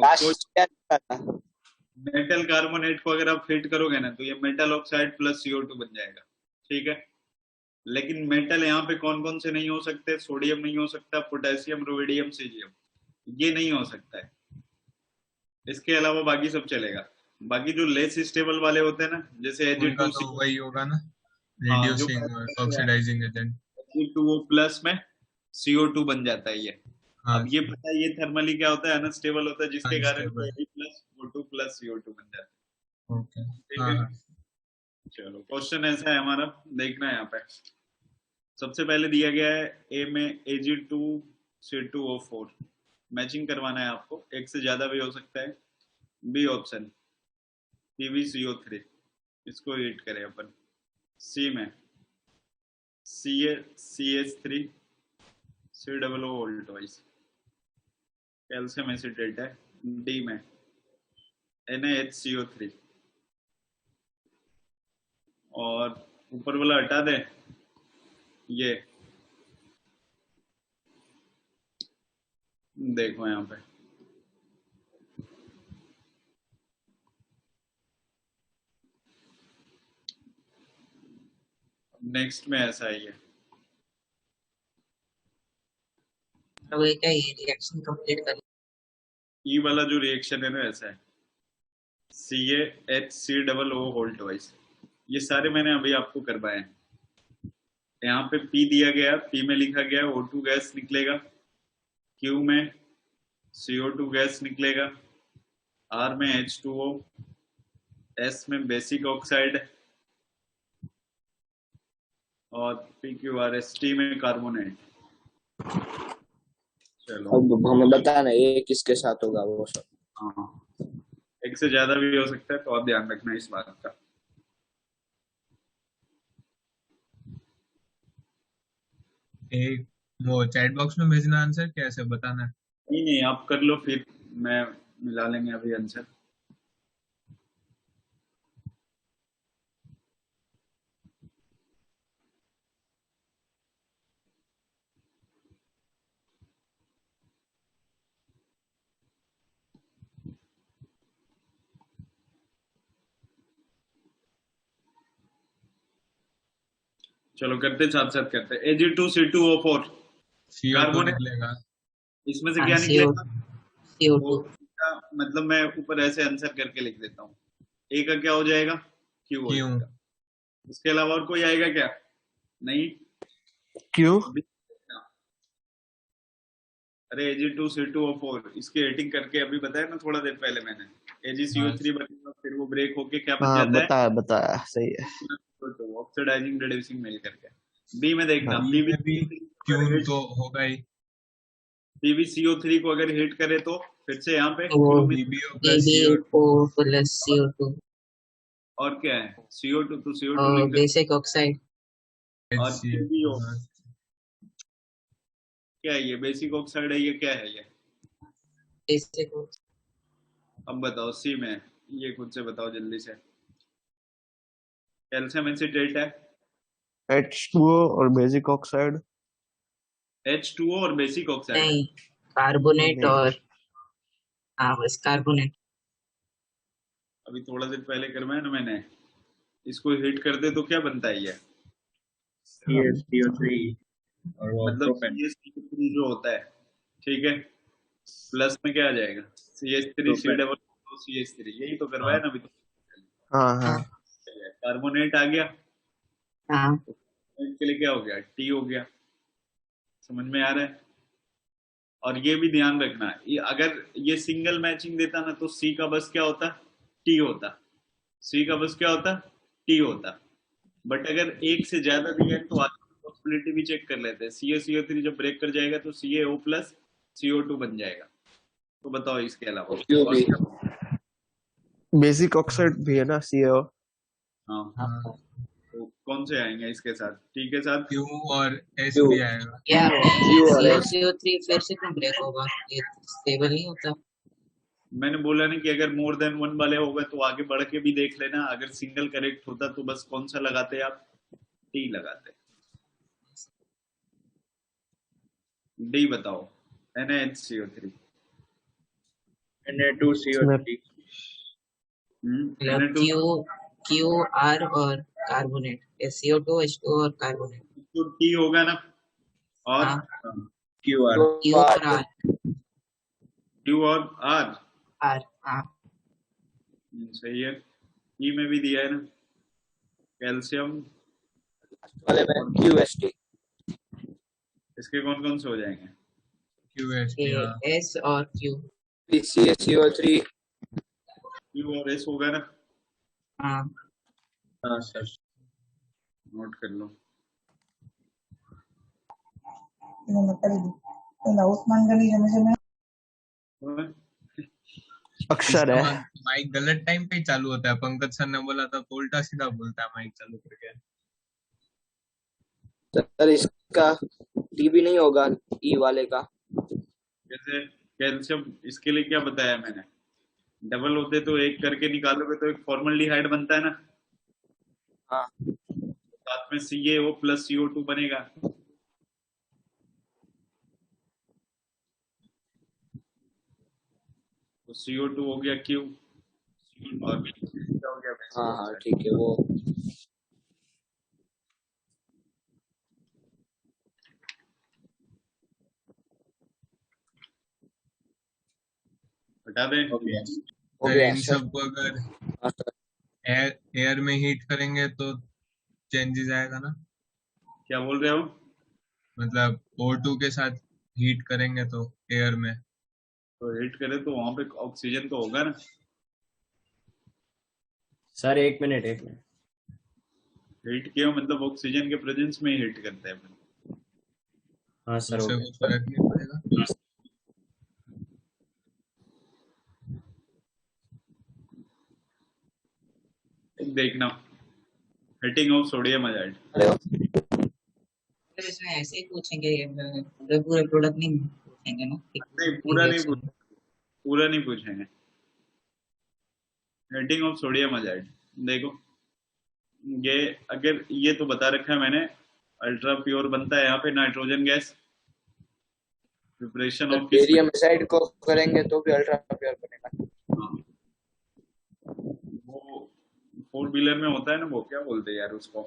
मेटल कार्बोनेट को अगर आप हीट करोगे ना, तो ये मेटल ऑक्साइड प्लस CO2 बन जाएगा, ठीक है। लेकिन मेटल यहाँ पे कौन कौन से नहीं हो सकते, सोडियम नहीं हो सकता, पोटेशियम, रोडियम, सीजियम, ये नहीं हो सकता है। इसके अलावा बाकी सब चलेगा। बाकी जो लेस स्टेबल वाले होते हैं ना, जैसे उनका तो वही होगा ना, रिड्यूसिंग और ऑक्सीडाइजिंग एजेंट। Ag2O प्लस में CO2 बन जाता है ये। हाँ, अब ये पता है ये थर्मली क्या होता है, अनस्टेबल होता है, जिसके कारण Ag+O2 प्लस CO2 बन जाता है। ओके, ठीक हाँ है। हाँ। चलो क्वेश्चन ऐसा है हमारा, देखना है यहाँ पे। सबसे पहले दिया गया है ए में Ag2C2O4, मैचिंग करवाना है आपको, एक से ज्यादा भी हो सकता है। बी ऑप्शन PbCO3, इसको रीड करें अपन। सी में CH3 COO वोल्टवाइज, कैल्शियम एसिटेट है। डी में NaHCO3, और ऊपर वाला हटा दें, ये देखो यहाँ पे नेक्स्ट में ऐसा है, तो ये क्या, ये रिएक्शन कंप्लीट कर। ई वाला जो रिएक्शन है ना, ऐसा है CaHCOO वोल्टवाइज। ये सारे मैंने अभी आपको करवाए हैं। यहाँ पे P दिया गया, P में लिखा गया O2 गैस निकलेगा, Q में CO2 गैस निकलेगा, R में H2O, S में बेसिक ऑक्साइड, और PQRST में कार्बोनेट। चलो अब हमें बताना ये किसके साथ होगा वो सब। हाँ, एक से ज्यादा भी हो सकता है, तो आप ध्यान रखना इस बात का। एक वो चैट बॉक्स में भेजना आंसर, कैसे बताना है? नहीं नहीं, आप कर लो, फिर मैं मिला लेंगे अभी आंसर। चलो करते, साथ साथ करते। Ag2C2O4 कार्बोनेट निकलेगा, इसमें से क्या निकलेगा, CO2। मतलब मैं ऊपर ऐसे आंसर करके लिख देता हूँ। ए का क्या हो जाएगा, Q हो जाएगा। इसके अलावा और कोई आएगा क्या, नहीं? क्यों? अरे Ag2C2O4 इसकी रेटिंग करके अभी बताया ना थोड़ा देर पहले मैंने। हाँ AgCO3 बनेगा, फिर वो ब्रेक होके क्या बन हाँ जाता है, बताया बताया सही है। ऑक्सीडाइजिंग रिड्यूसिंग मिल करके। बी में देखना, हाँ बी में भी क्यून तो होगा ही, PbCO3 को अगर हिट करे तो फिर से यहाँ पे वो क्यू में, BbO plus CO2 BbO plus CO2 और क्या है CO2, तो CO2 और लिख दे, बेसिक ऑक्साइड और HCl। PbO हाँ, क्या है, ये बेसिक ऑक्साइड है, ये क्या है ये? बेसिक अब बताओ सी में, ये खुद से बताओ जल्दी से। कैल्शियम एसिटेट है, H2O और बेसिक ऑक्साइड H2O और बेसिक ऑक्साइड है। नहीं, कार्बोनेट नहीं। और हाँ बस कार्बोनेट। अभी थोड़ा देर पहले करवाया ना मैंने, इसको हिट कर दे तो क्या बनता है ये, CH3 और वो मतलब प्रोपेन CH3 जो होता है, ठीक है, प्लस में क्या आ जाएगा, CH3 C propane. Double CH3, यही तो करवाया ना अभी तो। हाँ हाँ कार्बोनेट आ गया, हाँ के लिए क्या हो गया, टी हो गया। समझ में आ रहा है? और ये भी ध्यान रखना, ये अगर ये सिंगल मैचिंग देता ना तो सी का बस क्या होता, टी होता, सी का बस क्या होता, टी होता। बट अगर एक से ज्यादा दिया है तो पॉसिबिलिटी भी चेक कर लेते हैं, CaCO3 जब ब्रेक कर जाएगा तो CaO प्लस CO2 बन जाएगा। तो बताओ इसके अलावा और क्या? बेसिक ऑक्साइड भी है ना CO। हाँ, हाँ, तो कौन से आएंगे इसके साथ, टी के साथ? Q और S Q भी आएगा। यार Q और S। CO3 फिर से क्यों ब्रेक होगा, ये स्टेबल नहीं होता। मैंने बोला ना कि अगर मोर देन वन वाले होगा तो आगे बढ़ के भी देख लेना, अगर सिंगल करेक्ट होता तो बस कौन सा लगाते आप, टी लगाते। डी बताओ, NaHCO3। Na2CO3 मतलब Q R और कार्बोनेट, CO2 H2 और कार्बोनेट। तो टी होगा ना, और हाँ QR Q और R क्यू और आर, R हाँ सही है। ई में भी दिया है ना, कैल्शियम, वाले में QST। इसके कौन कौन से हो जाएंगे, QST। हाँ, S और Q। CaCO3 क्यू और एस होगा ना, हाँ हाँ सर। नोट कर लो। अक्षर इसका है। माइक गलत टाइम पे ही चालू होता है, पंकज सर ने बोला था तो उल्टा सीधा बोलता है माइक चालू करके। सर इसका डी भी नहीं होगा ई वाले का। जैसे कैल्शियम, इसके लिए क्या बताया मैंने, डबल होते तो एक करके निकालोगे तो एक फॉर्मल्डिहाइड बनता है ना, हाँ साथ में CaO प्लस CO2 बनेगा। तो CO2 हो गया Q, और क्या हो गया, हाँ हाँ ठीक है वो। हटा दें। हो सर गया इन सर। सबको अगर हाँ सर। एयर में हीट करेंगे तो चेंजेस आएगा ना, क्या बोल रहे हो, मतलब O2 के साथ हीट करेंगे तो एयर में। तो हिट करे तो वहां पे ऑक्सीजन तो होगा ना। सर एक मिनट हिट किया मतलब ऑक्सीजन के प्रेजेंस में ही हिट करते हैं। हाँ सर हो उससे गया। कुछ फर्क नहीं पड़ेगा। देखना, हिटिंग ऑफ सोडियम आयोडाइड, तो इसमें ऐसे ही पूछेंगे, पूरे प्रोडक्ट नहीं पूछेंगे ना। नहीं पूरा नहीं पूरा नहीं पूछेंगे। हिटिंग ऑफ सोडियम आयोडाइड देखो, ये अगर ये तो बता रखा है मैंने, अल्ट्रा प्योर बनता है यहाँ पे nitrogen gas, preparation of barium aside को करेंगे तो भी अल्ट्रा प्योर बनेगा। वो 4 व्हीलर में होता है ना, वो क्या बोलते हैं यार उसको,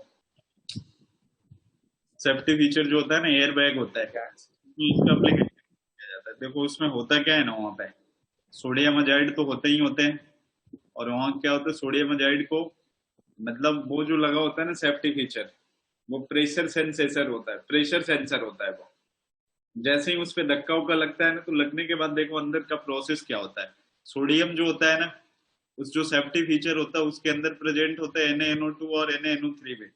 सेफ्टी फीचर जो होता है ना, एयर बैग होता है, इसका एप्लीकेशन किया जाता है। देखो उसमें होता क्या है ना, वहाँ पे सोडियम आयोडाइड तो होते ही होते हैं, और वहाँ क्या होता है, सोडियम आयोडाइड को मतलब वो जो लगा होता है ना सेफ्टी फीचर, वो प्रेशर सेंसर होता है, प्रेशर सेंसर होता है वो। जैसे ही उस पे धक्का उक्का लगता है ना, तो लगने के बाद देखो अंदर का प्रोसेस क्या होता है। सोडियम जो होता है ना, उस जो सेफ्टी फीचर होता है उसके अंदर प्रेजेंट होता है NaNO2 और NaNO3 में।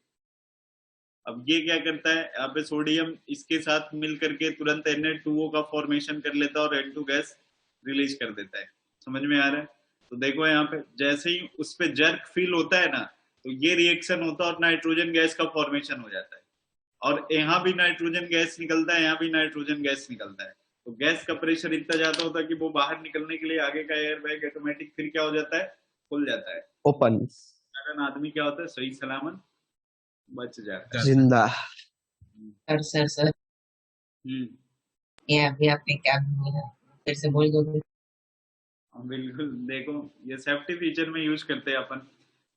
अब ये क्या करता है, यहाँ पे सोडियम इसके साथ मिल करके तुरंत Na2O का फॉर्मेशन कर लेता है और N2 गैस रिलीज कर देता है। समझ में आ रहा है? तो देखो यहाँ पे जैसे ही उस पे जर्क फील होता है ना, तो ये रिएक्शन होता है और नाइट्रोजन गैस का फॉर्मेशन हो जाता है। और यहाँ भी नाइट्रोजन गैस निकलता है, यहाँ भी नाइट्रोजन गैस निकलता है। तो गैस का प्रेशर इतना ज्यादा होता है कि वो बाहर निकलने के लिए आगे का एयर बैग ऑटोमेटिक फिर क्या हो जाता है, खुल जाता है। ओपन, कारण आदमी क्या होता है, सही सलामत बच जाता है। जिंदा। सर ये अभी आपने क्या बोला, फिर से बोल दो। हाँ, बिल्कुल। देखो ये सेफ्टी फीचर में यूज करते हैं अपन।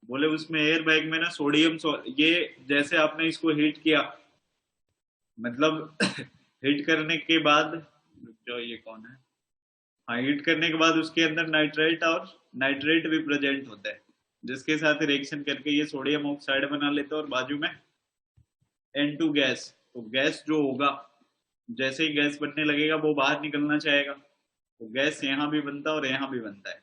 बोले उसमें एयर बैग में ना सोडियम ये जैसे आपने इसको हीट किया, मतलब हीट करने के बाद जो ये कौन है, हाँ, हीट करने के बाद उसके अंदर नाइट्रेट भी प्रेजेंट होता है, जिसके साथ रिएक्शन करके ये सोडियम ऑक्साइड बना लेता है और बाजू में N2 गैस। तो गैस जो होगा, जैसे ही गैस बनने लगेगा वो बाहर निकलना चाहेगा, तो गैस यहाँ भी बनता है और यहाँ भी बनता है।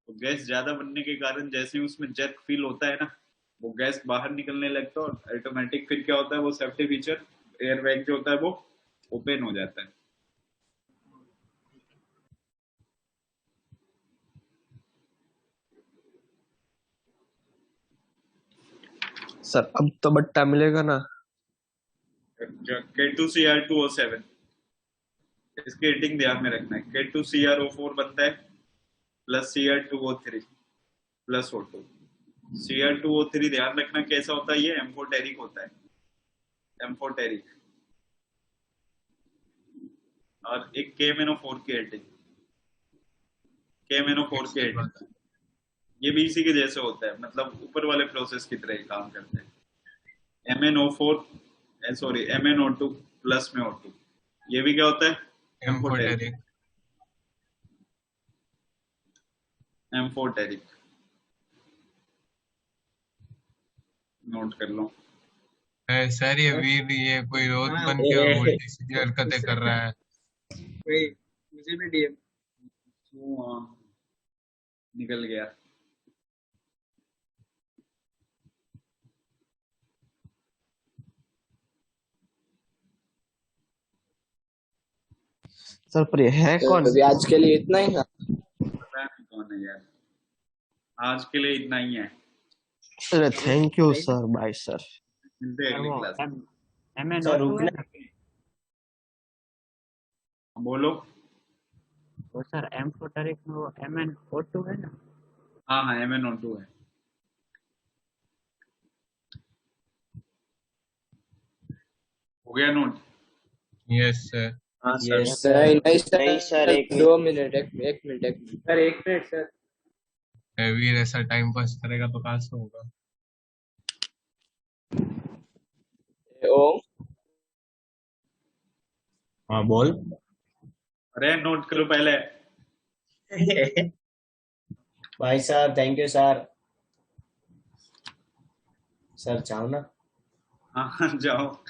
तो गैस ज्यादा बनने के कारण जैसे ही उसमें जर्क फील होता है ना, वो गैस बाहर निकलने लगता है और ऑटोमेटिक फिर क्या होता है, वो सेफ्टी फीचर एयर बैग जो होता है वो ओपन हो जाता है। सर अब तो बट्टा मिलेगा ना? K2Cr2O7 इसकी रेटिंग ध्यान में रखना है। K2Cr O4 बनता है plus Cr2O3 plus O2। Cr2O3 ध्यान रखना कैसा होता है, ये एम्फोटेरिक होता है, एम्फोटेरिक। और एक KMnO4 की रेटिंग, KMnO4 की रेटिंग ये भी इसी के जैसे होता है, मतलब ऊपर वाले प्रोसेस की तरह काम करते हैं। MnO2 प्लस में O2, ये भी क्या होता है, एम्फोटेरिक। एम्फोटेरिक नोट कर लो। सर ये वीर ये कोई रोज बन के उल्टी सीधी हरकतें कर रहा है। मुझे भी DM निकल गया। सर पर ये है कौन? अभी आज के लिए इतना ही ना, पता नहीं कौन है यार, आज के लिए इतना ही है। अरे thank you sir, bye sir. मिलते हैं अगली क्लास में। बोलो। तो सर एम्फोटेरिक में वो MnO2 है ना? हाँ हाँ, MnO2 है। हो गया note? Yes sir. Yes sir. नहीं सर, 2 मिनट, एक मिनट सर, 1 मिनट सर। वीर ऐसा टाइम पास करेगा तो कहाँ से होगा? ओम, हाँ बोल। अरे नोट करो पहले। भाई साहब थैंक यू सर। सर चाहो ना? हाँ जाओ।